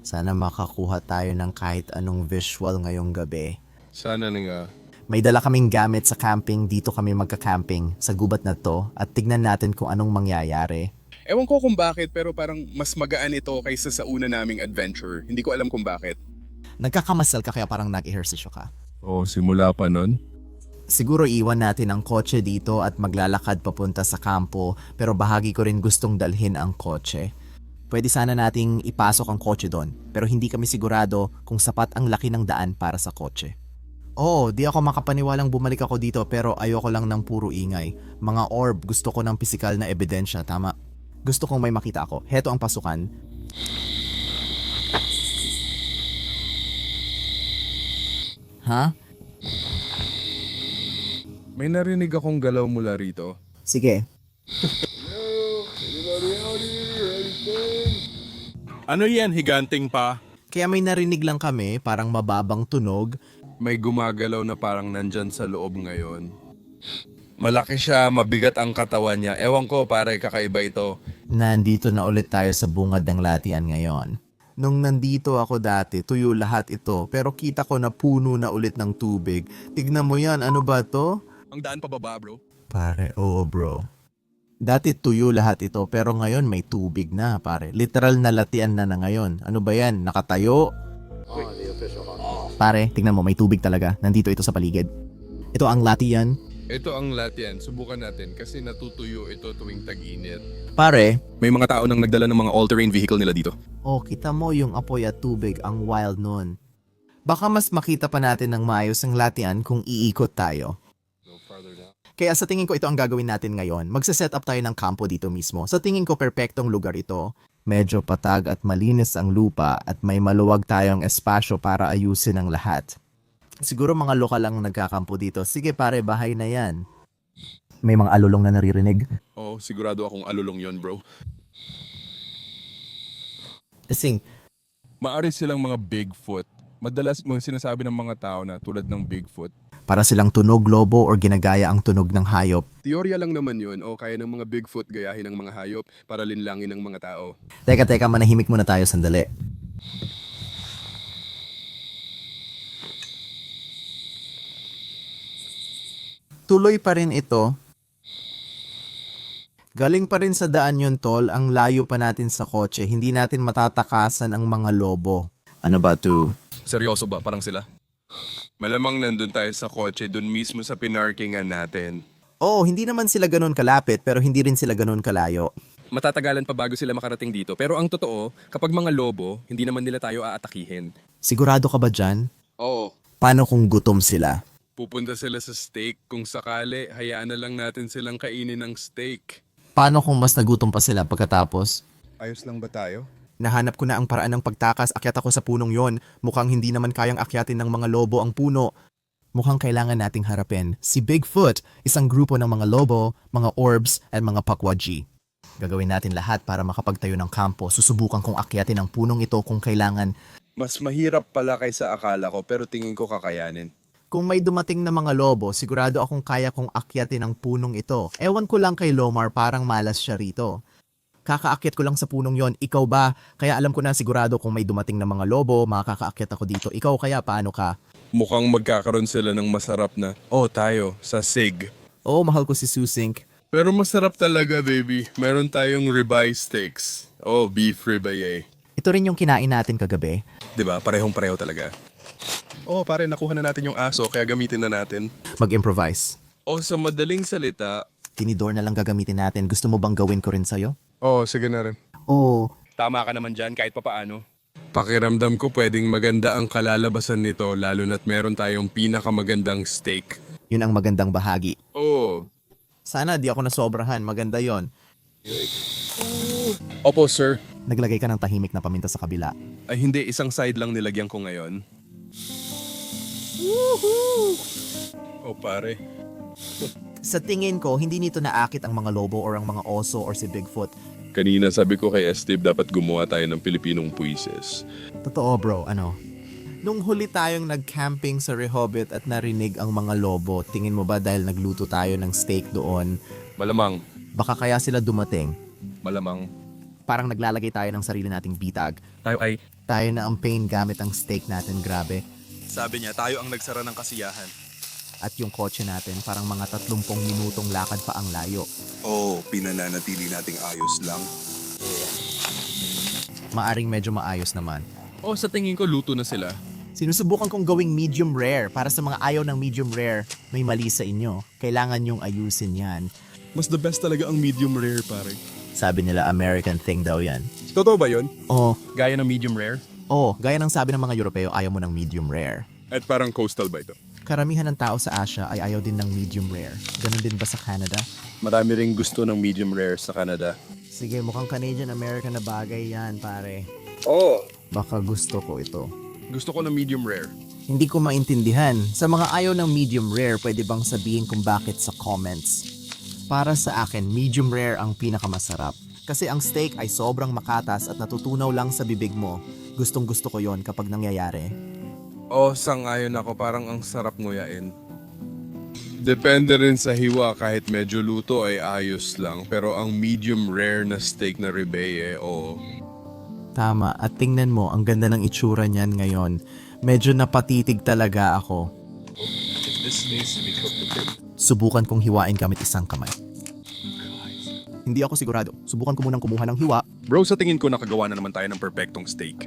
Sana makakuha tayo ng kahit anong visual ngayong gabi. Sana na nga. May dala kaming gamit sa camping, dito kami magka-camping sa gubat na to at tignan natin kung anong mangyayari. Ewan ko kung bakit pero parang mas magaan ito kaysa sa una naming adventure. Hindi ko alam kung bakit. Nagkakamasal ka kaya parang nag-ehersisyo ka. Oo, simula pa nun. Siguro iwan natin ang kotse dito at maglalakad papunta sa kampo pero bahagi ko rin gustong dalhin ang kotse. Pwede sana nating ipasok ang kotse doon pero hindi kami sigurado kung sapat ang laki ng daan para sa kotse. Oo, di ako makapaniwalang bumalik ako dito pero ayoko lang ng puro ingay. Mga orb, gusto ko ng pisikal na ebidensya, tama? Gusto kong may makita ako. Heto ang pasukan. Ha? May narinig akong galaw mula rito. Sige. Ano yan, higanting pa? Kaya may narinig lang kami, parang mababang tunog. May gumagalaw na parang nandyan sa loob ngayon. Malaki siya, mabigat ang katawan niya. Ewan ko, pare, kakaiba ito. Nandito na ulit tayo sa bungad ng latian ngayon. Nung nandito ako dati, tuyo lahat ito. Pero kita ko na puno na ulit ng tubig. Tignan mo yan, ano ba to? Ang daan pababa, bro. Pare, oo bro. Dati tuyo lahat ito, pero ngayon may tubig na, pare. Literal na latian na ngayon. Ano ba yan? Nakatayo? Pare, tignan mo, may tubig talaga. Nandito ito sa paligid. Ito ang latian. Ito ang latian. Subukan natin kasi natutuyo ito tuwing tag-init. Pare, May mga tao nang nagdala ng mga all-terrain vehicle nila dito. Oh, kita mo yung apoy at tubig, ang wild nun. baka mas makita pa natin ng maayos ang latian kung iikot tayo. Kaya sa tingin ko ito ang gagawin natin ngayon. Magsa-set up tayo ng kampo dito mismo. Sa tingin ko perpektong lugar ito. Medyo patag at malinis ang lupa at may maluwag tayong espasyo para ayusin ang lahat. Siguro mga lokal lang nagkakampo dito. Sige pare, bahay na yan. May mga alulong na naririnig. Oo, sigurado akong alulong yon, bro. Kasing, Maari silang mga Bigfoot. Madalas mga sinasabi ng mga tao na tulad ng Bigfoot. Para silang tunog lobo or ginagaya ang tunog ng hayop. Teorya lang naman yun o kaya ng mga Bigfoot gayahin ng mga hayop para linlangin ng mga tao. teka, manahimik muna tayo sandali. Tuloy pa rin ito. Galing pa rin sa daan yun, tol. Ang layo pa natin sa kotse. Hindi natin matatakasan ang mga lobo. Ano ba to? Seryoso ba? Parang sila? Malamang nandun tayo sa kotse, dun mismo sa pinarkingan natin. Oo, hindi naman sila ganun kalapit pero hindi rin sila ganun kalayo. Matatagalan pa bago sila makarating dito. Pero ang totoo, kapag mga lobo, hindi naman nila tayo aatakihin. Sigurado ka ba dyan? Oo. Paano kung gutom sila? Pupunta sila sa steak. Kung sakali, hayaan na lang natin silang kainin ng steak. Paano kung mas nagutom pa sila pagkatapos? Ayos lang ba tayo? Nahanap ko na ang paraan ng pagtakas, akyat ako sa punong yon. Mukhang hindi naman kayang akyatin ng mga lobo ang puno. Mukhang kailangan nating harapin si Bigfoot, isang grupo ng mga lobo, mga orbs, at mga pakwaji. Gagawin natin lahat para makapagtayo ng kampo. Susubukan kong akyatin ang punong ito kung kailangan. Mas mahirap pala kaysa akala ko, pero tingin ko kakayanin. Kung may dumating na mga lobo, sigurado akong kaya kong akyatin ang punong ito. Ewan ko lang kay Lomar, parang malas siya rito. Kakaakyat ko lang sa punong yon. Ikaw ba? Kaya alam ko na sigurado kung may dumating na mga lobo, makakaakyat ako dito. Ikaw kaya, paano ka? Mukhang magkakaroon sila ng masarap na, tayo, sa sig. Oo, mahal ko si Susink. Pero masarap talaga, baby. Meron tayong ribeye steaks. Beef ribeye. Ito rin yung kinain natin kagabi. Diba? Parehong-pareho talaga. Pare, nakuha na natin yung aso, kaya gamitin na natin. Mag-improvise. Sa madaling salita, Tinidor na lang gagamitin natin. Gusto mo bang gawin ko rin sa'yo? sige na rin. Oo. Tama ka naman dyan, kahit papaano. Pakiramdam ko pwedeng maganda ang kalalabasan nito, lalo na't meron tayong pinakamagandang steak. Yun ang magandang bahagi. Sana Sana di ako nasobrahan. Maganda yon. Opo, sir. Naglagay ka ng tahimik na paminta sa kabila. Ay hindi, isang side lang nilagyan ko ngayon. pare. Sa tingin ko, hindi nito naakit ang mga lobo or ang mga oso or si Bigfoot. Kanina sabi ko kay Steve dapat gumawa tayo ng Pilipinong puises. Totoo bro, ano? Nung huli tayong nag-camping sa Rehoboth at narinig ang mga lobo, tingin mo ba dahil nagluto tayo ng steak doon, Malamang. baka kaya sila dumating? Malamang. Parang naglalagay tayo ng sarili nating bitag. Tayo Na ang pain gamit ang steak natin, grabe. Sabi niya, tayo ang nagsara ng kasiyahan. At yung kotse natin, parang mga 30 minutong lakad pa ang layo. Pinananatili nating ayos lang. Maaring medyo maayos naman. Sa tingin ko, luto na sila. Sinusubukan kong gawing medium rare. Para sa mga ayaw ng medium rare, may mali sa inyo. Kailangan yung ayusin yan. Mas the best talaga ang medium rare, pare. Sabi nila American thing daw yan. Totoo ba yun? Oo. Gaya ng medium rare? Gaya ng sabi ng mga Europeo, ayaw mo ng medium rare. At parang coastal ba ito? Karamihan ng tao sa Asia ay ayaw din ng medium rare. Ganon din ba sa Canada? Marami ring gusto ng medium rare sa Canada. Sige, mukhang Canadian-American na bagay yan, pare. Baka gusto ko ito. Gusto ko ng medium rare. Hindi ko maintindihan. Sa mga ayaw ng medium rare, pwede bang sabihin kung bakit sa comments? Para sa akin, medium rare ang pinakamasarap. Kasi ang steak ay sobrang makatas at natutunaw lang sa bibig mo. Gustong gusto ko yon kapag nangyayari. Sang-ayon ako, parang ang sarap nguyain. Depende rin sa hiwa, kahit medyo luto ay ayos lang. Pero ang medium rare na steak na ribeye, Tama, at tingnan mo, ang ganda ng itsura niyan ngayon. Medyo napatitig talaga ako. Subukan kong hiwain gamit isang kamay. Hindi ako sigurado. Subukan ko munang kumuha ng hiwa. Bro, sa tingin ko nakagawa na naman tayo ng perfectong steak.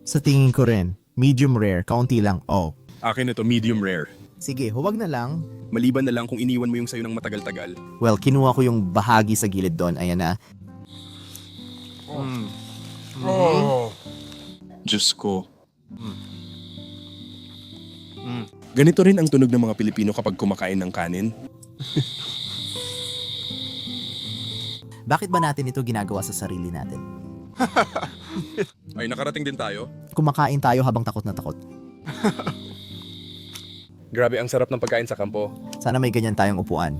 Sa tingin ko rin, medium rare, kaunti lang. Akin ito, medium rare. Sige, huwag na lang. Maliban na lang kung iniwan mo yung sayo ng matagal-tagal. Well, kinuha ko yung bahagi sa gilid doon. Ayan na. Diyos ko. Ganito rin ang tunog ng mga Pilipino kapag kumakain ng kanin. Bakit ba natin ito ginagawa sa sarili natin? Ay, nakarating din tayo. Kumakain tayo habang takot na takot. Grabe, ang sarap ng pagkain sa kampo. Sana may ganyan tayong upuan.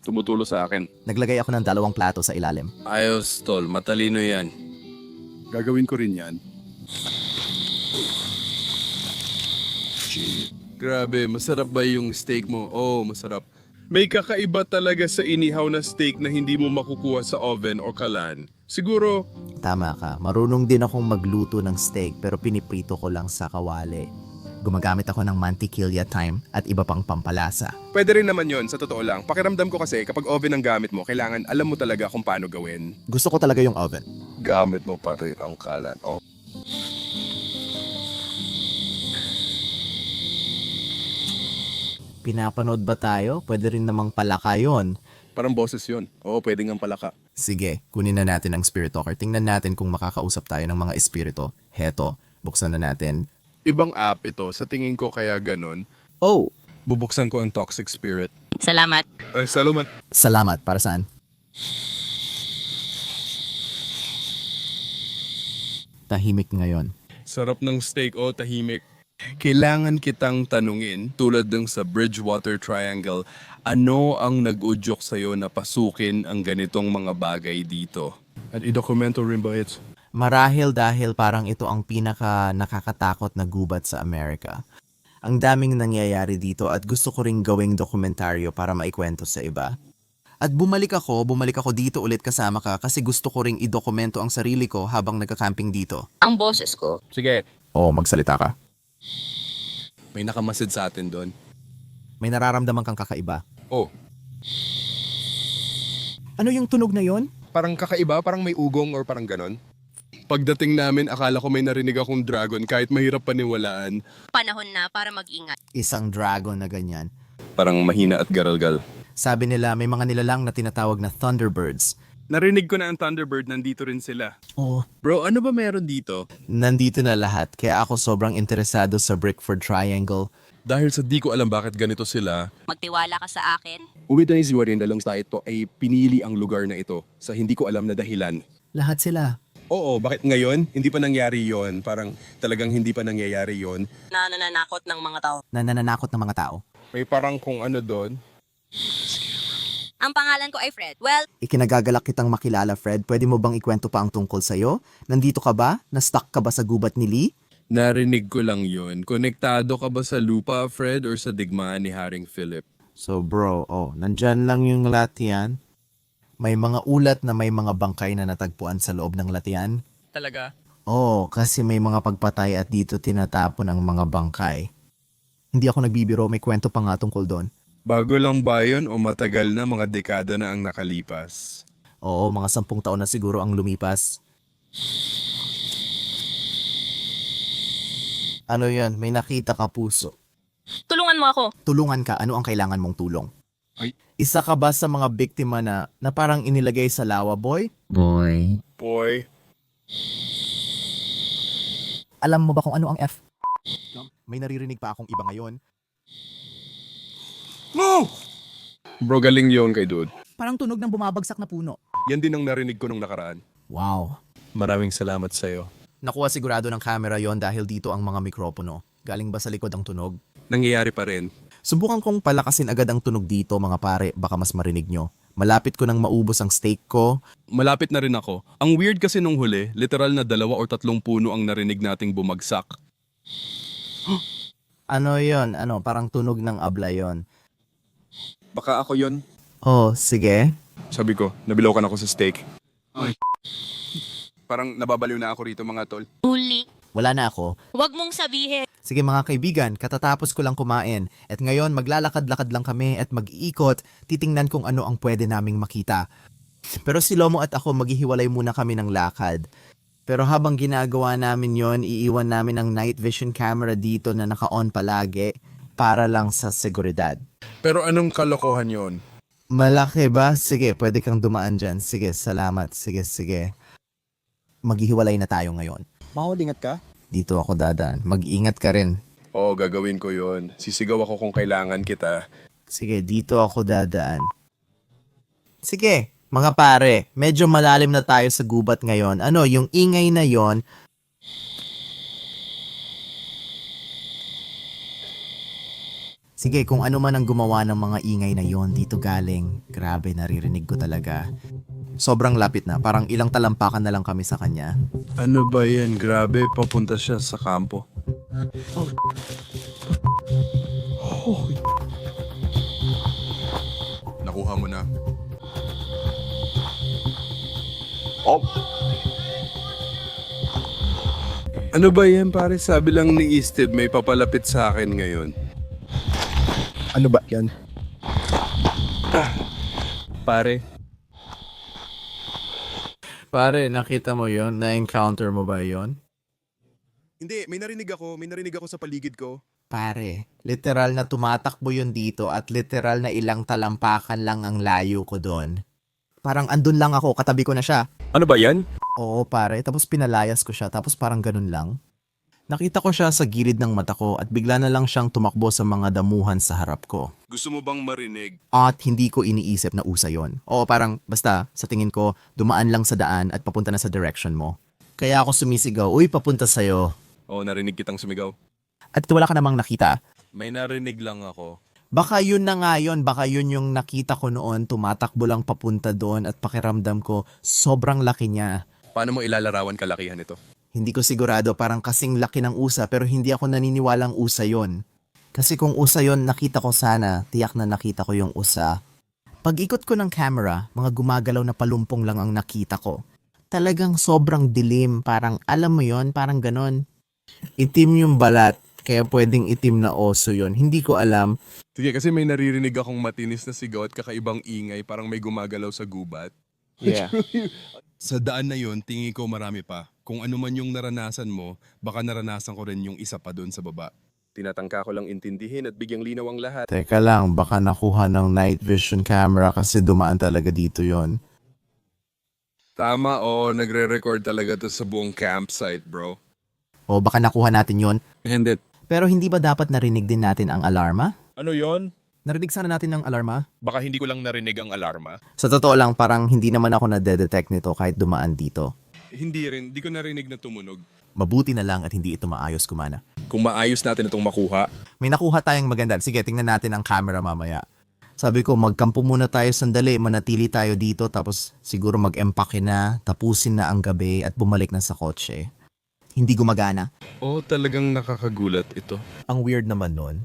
Tumutulo sa akin. Naglagay ako ng 2 plato sa ilalim. Ayos, tol. Matalino yan. Gagawin ko rin yan. Grabe, masarap ba yung steak mo? Masarap. May kakaiba talaga sa inihaw na steak na hindi mo makukuha sa oven o kalan. Siguro, Tama ka, marunong din akong magluto ng steak pero piniprito ko lang sa kawali. Gumagamit ako ng mantikilya thyme at iba pang pampalasa. Pwede rin naman yon sa totoo lang. Pakiramdam ko kasi kapag oven ang gamit mo, kailangan alam mo talaga kung paano gawin. Gusto ko talaga yung oven. gamit mo pa rin ang kalan. Oh. Pinapanood ba tayo? Pwede rin namang palaka yun. Parang boses yon. Oo, pwede nga palaka. Sige, kunin na natin ang Spirit Talker. Tingnan natin kung makakausap tayo ng mga espiritu. Heto, buksan na natin. Ibang app ito. Sa tingin ko kaya ganun. Oh, Bubuksan ko ang toxic spirit. Salamat. Ay, salamat. Salamat, para saan? Tahimik ngayon. Sarap ng steak o tahimik. Kailangan kitang tanungin, tulad ng sa Bridgewater Triangle, ano ang nag-udyok sa'yo na pasukin ang ganitong mga bagay dito? At i-dokumento rin ba ito? Marahil dahil parang ito ang pinaka nakakatakot na gubat sa Amerika. Ang daming nangyayari dito at gusto ko ring gawing dokumentaryo para maikwento sa iba. At bumalik ako dito ulit kasama ka kasi gusto ko ring idokumento ang sarili ko habang nagka-camping dito. Ang boses ko. Sige, Oo, magsalita ka. may nakamasid sa atin doon. May nararamdaman kang kakaiba. Oh, Ano yung tunog na yon? parang kakaiba, parang may ugong or parang ganon. Pagdating namin, akala ko may narinig akong dragon kahit mahirap paniwalaan. Panahon na para mag-ingat. Isang dragon na ganyan. Parang mahina at garalgal. Sabi nila may mga nilalang na tinatawag na Thunderbirds. Narinig ko na ang Thunderbird, nandito rin sila. Oo. Bro, ano ba meron dito? Nandito na lahat kaya ako sobrang interesado sa Brickford Triangle. Dahil sa di ko alam bakit ganito sila, Magtiwala ka sa akin. Umitanisi rin dalang sa ito ay pinili ang lugar na ito sa hindi ko alam na dahilan. Lahat sila. Oo, bakit ngayon? Hindi pa nangyari yon. Parang talagang hindi pa nangyayari yon. Na nananakot ng mga tao. Nananakot ng mga tao. May parang kung ano doon. Ang pangalan ko ay Fred. Well, Ikinagagalak kitang makilala, Fred. Pwede mo bang ikwento pa ang tungkol sa'yo? Nandito ka ba? Na-stuck ka ba sa gubat ni Lee? narinig ko lang yun. Konektado ka ba sa lupa, Fred, or sa digmaan ni Haring Philip? So bro, nandyan lang yung latian. May mga ulat na may mga bangkay na natagpuan sa loob ng latian. Talaga? Kasi may mga pagpatay at dito tinatapon ang mga bangkay. Hindi ako nagbibiro, may kwento pa nga tungkol doon. Bago lang ba yun o matagal na mga dekada na ang nakalipas? Oo, mga 10 taon na siguro ang lumipas. Ano yan? May nakita ka puso. tulungan mo ako. Tulungan ka, ano ang kailangan mong tulong? Ay. Isa ka ba sa mga biktima na parang inilagay sa lawa, boy? Boy. Alam mo ba kung ano ang F? May naririnig pa akong iba ngayon. Bro, galing yon kay dude. Parang tunog ng bumabagsak na puno. Yan din ang narinig ko nung nakaraan. Wow. Maraming salamat sa'yo. Nakuha sigurado ng camera yon dahil dito ang mga mikropono. Galing ba sa likod ang tunog? Nangyayari pa rin. Subukan kong palakasin agad ang tunog dito, mga pare, baka mas marinig nyo. Malapit ko nang maubos ang steak ko. Malapit na rin ako. Ang weird kasi nung huli, literal na 2 o 3 puno ang narinig nating bumagsak. Ano yon? Parang tunog ng abla yon. Baka ako yon. Sige. Sabi ko, nabilaw ako sa steak. Parang nababaliw na ako rito mga tol. Uli. Wala na ako. Huwag mong sabihin. Sige mga kaibigan, katatapos ko lang kumain. At ngayon maglalakad-lakad lang kami at mag-iikot, titingnan kung ano ang pwede naming makita. Pero si Lomo at ako maghihiwalay muna kami ng lakad. Pero habang ginagawa namin yon, iiwan namin ang night vision camera dito na naka-on palagi para lang sa seguridad. Pero anong kalokohan yon? Malaki ba? Sige, pwede kang dumaan dyan. Sige, salamat. Sige. Maghihiwalay na tayo ngayon. Mahulingat ka? Dito ako dadaan. Mag-ingat ka rin. Oo, gagawin ko yon. Sisigaw ako kung kailangan kita. Sige, dito ako dadaan. Sige, mga pare, medyo malalim na tayo sa gubat ngayon. Yung ingay na yon? Sige, kung ano man ang gumawa ng mga ingay na yon dito galing. Grabe, naririnig ko talaga. Sobrang lapit na, parang ilang talampakan na lang kami sa kanya. Ano ba yan? Grabe, papunta siya sa kampo. nakuha mo na. Ano ba yan pare? Sabi lang ni Steve may papalapit sa akin ngayon. Ano ba yan? Pare, Pare, nakita mo yon? Na-encounter mo ba yon? Hindi, may narinig ako sa paligid ko. Pare, literal na tumatakbo yun dito at literal na ilang talampakan lang ang layo ko doon. Parang andun lang ako, katabi ko na siya. Ano ba yan? Oo pare, tapos pinalayas ko siya tapos parang ganun lang. Nakita ko siya sa gilid ng mata ko at bigla na lang siyang tumakbo sa mga damuhan sa harap ko. Gusto mo bang marinig? At hindi ko iniisip na usa yon. Oo, parang basta sa tingin ko dumaan lang sa daan at papunta na sa direction mo. Kaya ako sumisigaw, uy papunta sa'yo. Oo, narinig kitang sumigaw. At wala ka namang nakita. May narinig lang ako. Baka yun na nga yun, baka yun yung nakita ko noon, tumatakbo lang papunta doon at pakiramdam ko sobrang laki niya. Paano mo ilalarawan kalakihan ito? Hindi ko sigurado, parang kasing laki ng usa pero hindi ako naniniwalang usa yon. Kasi kung usa yon, nakita ko sana, tiyak na nakita ko yung usa. Pag-ikot ko ng camera, mga gumagalaw na palumpong lang ang nakita ko. Talagang sobrang dilim, parang alam mo yon, parang ganon. Itim yung balat, kaya pwedeng itim na oso yon. Hindi ko alam. Sige, kasi may naririnig akong matinis na sigaw at kakaibang ingay, parang may gumagalaw sa gubat. Yeah. Sa daan na yun, tingin ko marami pa. Kung ano man yung naranasan mo, baka naranasan ko rin yung isa pa doon sa baba. Tinatangka ko lang intindihin at bigyang linaw ang lahat. Teka lang, baka nakuha ng night vision camera kasi dumaan talaga dito yon. Tama, oo, nagre-record talaga to sa buong campsite, bro. O baka nakuha natin yon. Hindi. Pero hindi ba dapat narinig din natin ang alarma? ano yon? Narinig sana natin ng alarma? Baka hindi ko lang narinig ang alarma. Sa totoo lang, parang hindi naman ako nade-detect nito kahit dumaan dito. Hindi rin, di ko narinig na tumunog. Mabuti na lang at hindi ito maayos kumana. Kung maayos natin itong makuha, May nakuha tayong maganda. Sige, tingnan natin ang camera mamaya. Sabi ko, magkampo muna tayo sandali, manatili tayo dito, tapos siguro mag-empake na, tapusin na ang gabi at bumalik na sa kotse. Hindi gumagana. oh, talagang nakakagulat ito. Ang weird naman nun.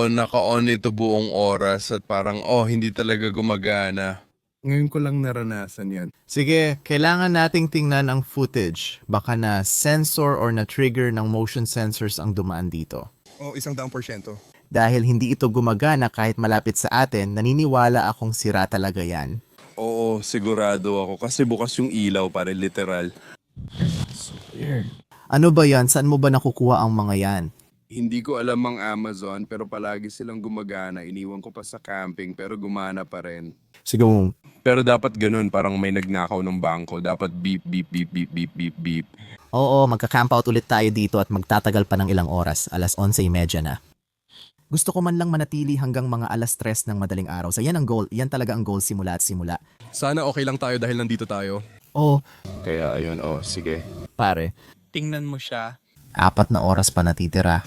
Naka-on ito buong oras at parang, hindi talaga gumagana. Ngayon ko lang naranasan yan. Sige, kailangan nating tingnan ang footage. Baka na sensor or na trigger ng motion sensors ang dumaan dito. 100%. Dahil hindi ito gumagana kahit malapit sa atin, naniniwala akong sira talaga yan. Oo, sigurado ako. Kasi bukas yung ilaw, pare, literal. Ano ba yan? Saan mo ba nakukuha ang mga yan? Hindi ko alam ang Amazon, pero palagi silang gumagana. Iniwan ko pa sa camping, pero gumana pa rin. Sige mo. Pero dapat ganun, parang may nagnakaw ng bangko. Dapat beep, beep, beep, beep, beep, beep, beep. Oo, magka-camp out ulit tayo dito at magtatagal pa ng ilang oras. Alas 11:30 na. Gusto ko man lang manatili hanggang mga alas 3 ng madaling araw. So yan ang goal. Yan talaga ang goal simula at simula. Sana okay lang tayo dahil nandito tayo. Oo, Kaya ayun, sige. pare. Tingnan mo siya. 4 na oras pa natitira.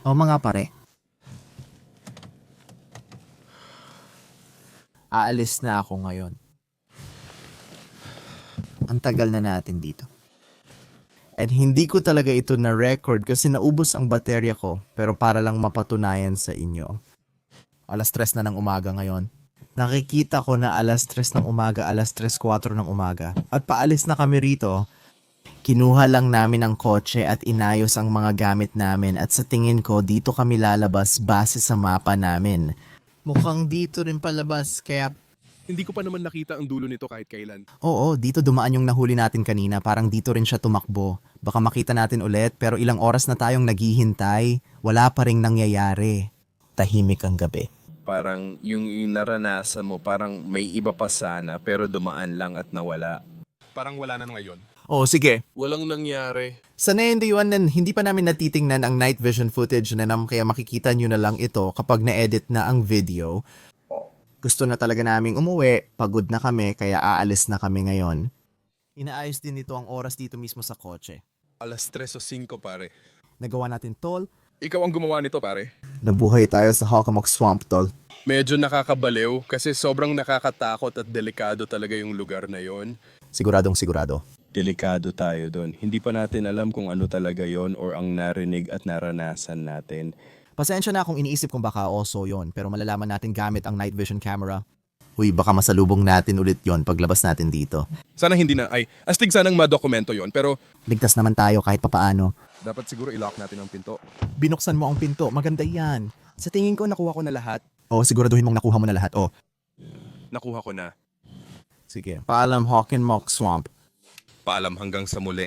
O mga pare, Aalis na ako ngayon. Ang tagal na natin dito. And hindi ko talaga ito na-record kasi naubos ang baterya ko. Pero para lang mapatunayan sa inyo. Alas 3 na ng umaga ngayon. Nakikita ko na alas 3 ng umaga, alas 3:04 ng umaga. At paalis na kami rito. Kinuha lang namin ang kotse at inayos ang mga gamit namin. At sa tingin ko, dito kami lalabas base sa mapa namin. Mukhang dito rin palabas, kaya Hindi ko pa naman nakita ang dulo nito kahit kailan. oo, dito dumaan yung nahuli natin kanina. Parang dito rin siya tumakbo. Baka makita natin ulit pero ilang oras na tayong naghihintay. Wala pa ring nangyayari. Tahimik ang gabi. Parang yung naranasan mo, parang may iba pa sana, pero dumaan lang at nawala. Parang wala na ngayon. oh sige. Walang nangyari. Sa NND1, hindi pa namin natitingnan ang night vision footage na kaya makikita nyo na lang ito kapag na-edit na ang video. Gusto na talaga naming umuwi, pagod na kami kaya aalis na kami ngayon. Inaayos din nito ang oras dito mismo sa kotse. Alas 3 o 5, pare. Nagawa natin toll, Ikaw ang gumawa nito, pare. Nabuhay tayo sa Hockomock Swamp, tol. Medyo nakakabaliw kasi sobrang nakakatakot at delikado talaga yung lugar na yon. Siguradong sigurado. Delikado tayo doon. Hindi pa natin alam kung ano talaga yon or ang narinig at naranasan natin. Pasensya na kung iniisip kong baka oso yon, pero malalaman natin gamit ang night vision camera. Uy, baka masalubong natin ulit yon paglabas natin dito. Sana hindi na, astig sanang madokumento yon, pero Ligtas naman tayo kahit papaano. dapat siguro i-lock natin ang pinto. Binuksan mo ang pinto, maganda yan. Sa tingin ko, nakuha ko na lahat. O, siguraduhin mong nakuha mo na lahat. O, Nakuha ko na. Sige. Paalam, Hockomock Swamp. Paalam hanggang sa muli.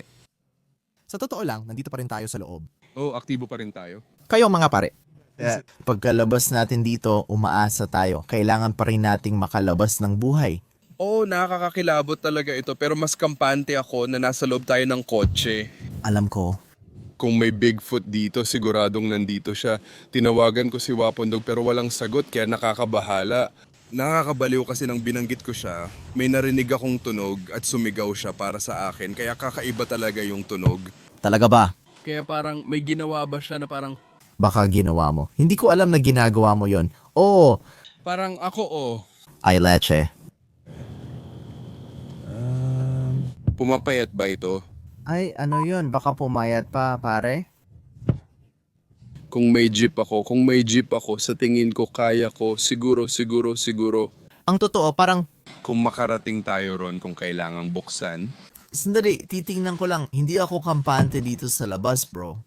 sa totoo lang, nandito pa rin tayo sa loob. Oo, aktibo pa rin tayo. Kayo mga pare, Pagkalabas natin dito, umaasa tayo. Kailangan pa rin nating makalabas ng buhay. Oo, nakakakilabot talaga ito pero mas kampante ako na nasa loob tayo ng kotse. alam ko, Kung may Bigfoot dito, siguradong nandito siya. Tinawagan ko si Wapondog pero walang sagot kaya nakakabahala. Nakakabaliw kasi nang binanggit ko siya, may narinig akong tunog at sumigaw siya para sa akin kaya kakaiba talaga yung tunog. talaga ba? Kaya parang may ginawa ba siya na parang, Baka ginawa mo. Hindi ko alam na ginagawa mo yon. Oo, parang ako ay leche. Pumapayat ba ito? Ay, ano yon? Baka pumayat pa, pare? Kung may jeep ako, sa tingin ko kaya ko, siguro. Ang totoo, parang, Kung makarating tayo ron kung kailangang buksan. sandali, titingnan ko lang. Hindi ako kampante dito sa labas, bro.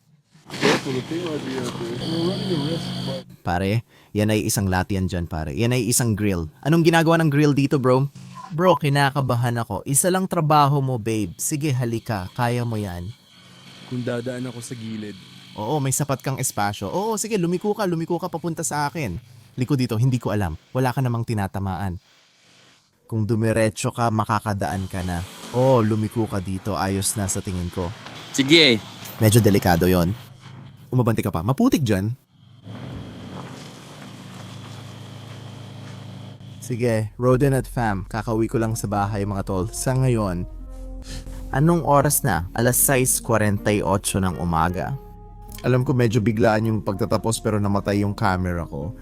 Pare, yan ay isang latian dyan, pare. Yan ay isang grill. Anong ginagawa ng grill dito, bro? Bro, kinakabahan ako. Isa lang trabaho mo, babe. Sige, halika. Kaya mo yan. Kung dadaan ako sa gilid. Oo, may sapat kang espasyo. Oo, sige, lumiko ka papunta sa akin. Liko dito, hindi ko alam. Wala ka namang tinatamaan. Kung dumiretso ka, makakadaan ka na. Oo, lumiko ka dito. Ayos na sa tingin ko. Sige! Medyo delikado yon. Umabante ka pa. Maputik dyan. Sige, Rodin at Fam, kakauwi ko lang sa bahay mga tol. Sa ngayon, anong oras na? Alas 6:48 ng umaga. Alam ko medyo biglaan yung pagtatapos pero namatay yung camera ko.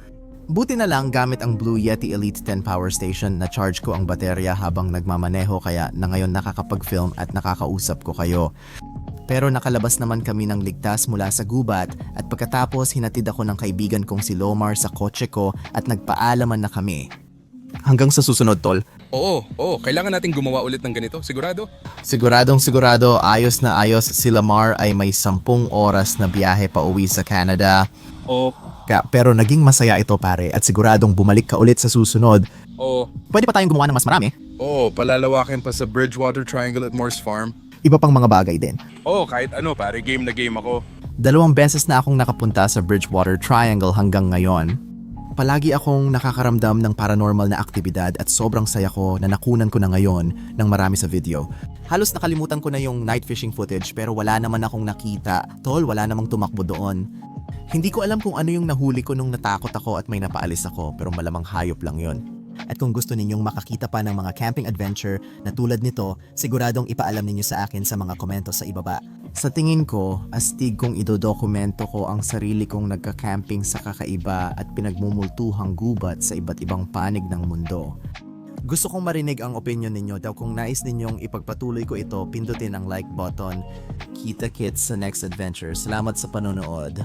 Buti na lang gamit ang Blue Yeti Elite 10 power station na charge ko ang baterya habang nagmamaneho kaya na ngayon nakakapag-film at nakakausap ko kayo. Pero nakalabas naman kami ng ligtas mula sa gubat at pagkatapos hinatid ako ng kaibigan kong si Lomar sa kotse ko at nagpaalaman na kami. Hanggang sa susunod, tol. Oo, kailangan nating gumawa ulit ng ganito, sigurado? Siguradong sigurado, ayos na ayos, si Lamar ay may 10 oras na biyahe pa uwi sa Canada. Oo, Pero naging masaya ito pare at siguradong bumalik ka ulit sa susunod. Pwede pa tayong gumawa ng mas marami. palalawakin pa sa Bridgewater Triangle at Morse Farm. Iba pang mga bagay din. Kahit ano pare, game na game ako. 2 beses na akong nakapunta sa Bridgewater Triangle hanggang ngayon. Palagi akong nakakaramdam ng paranormal na aktibidad at sobrang saya ko na nakunan ko na ngayon ng marami sa video. Halos nakalimutan ko na yung night fishing footage pero wala naman akong nakita. Tol, wala namang tumakbo doon. Hindi ko alam kung ano yung nahuli ko nung natakot ako at may napaalis ako pero malamang hayop lang yon. At kung gusto ninyong makakita pa ng mga camping adventure na tulad nito, siguradong ipaalam ninyo sa akin sa mga komento sa ibaba. Sa tingin ko, astig kong idodokumento ko ang sarili kong nagka-camping sa kakaiba at pinagmumultuhang gubat sa iba't ibang panig ng mundo. Gusto kong marinig ang opinion ninyo daw kung nais ninyong ipagpatuloy ko ito, pindutin ang like button. Kita kits sa next adventure. Salamat sa panonood.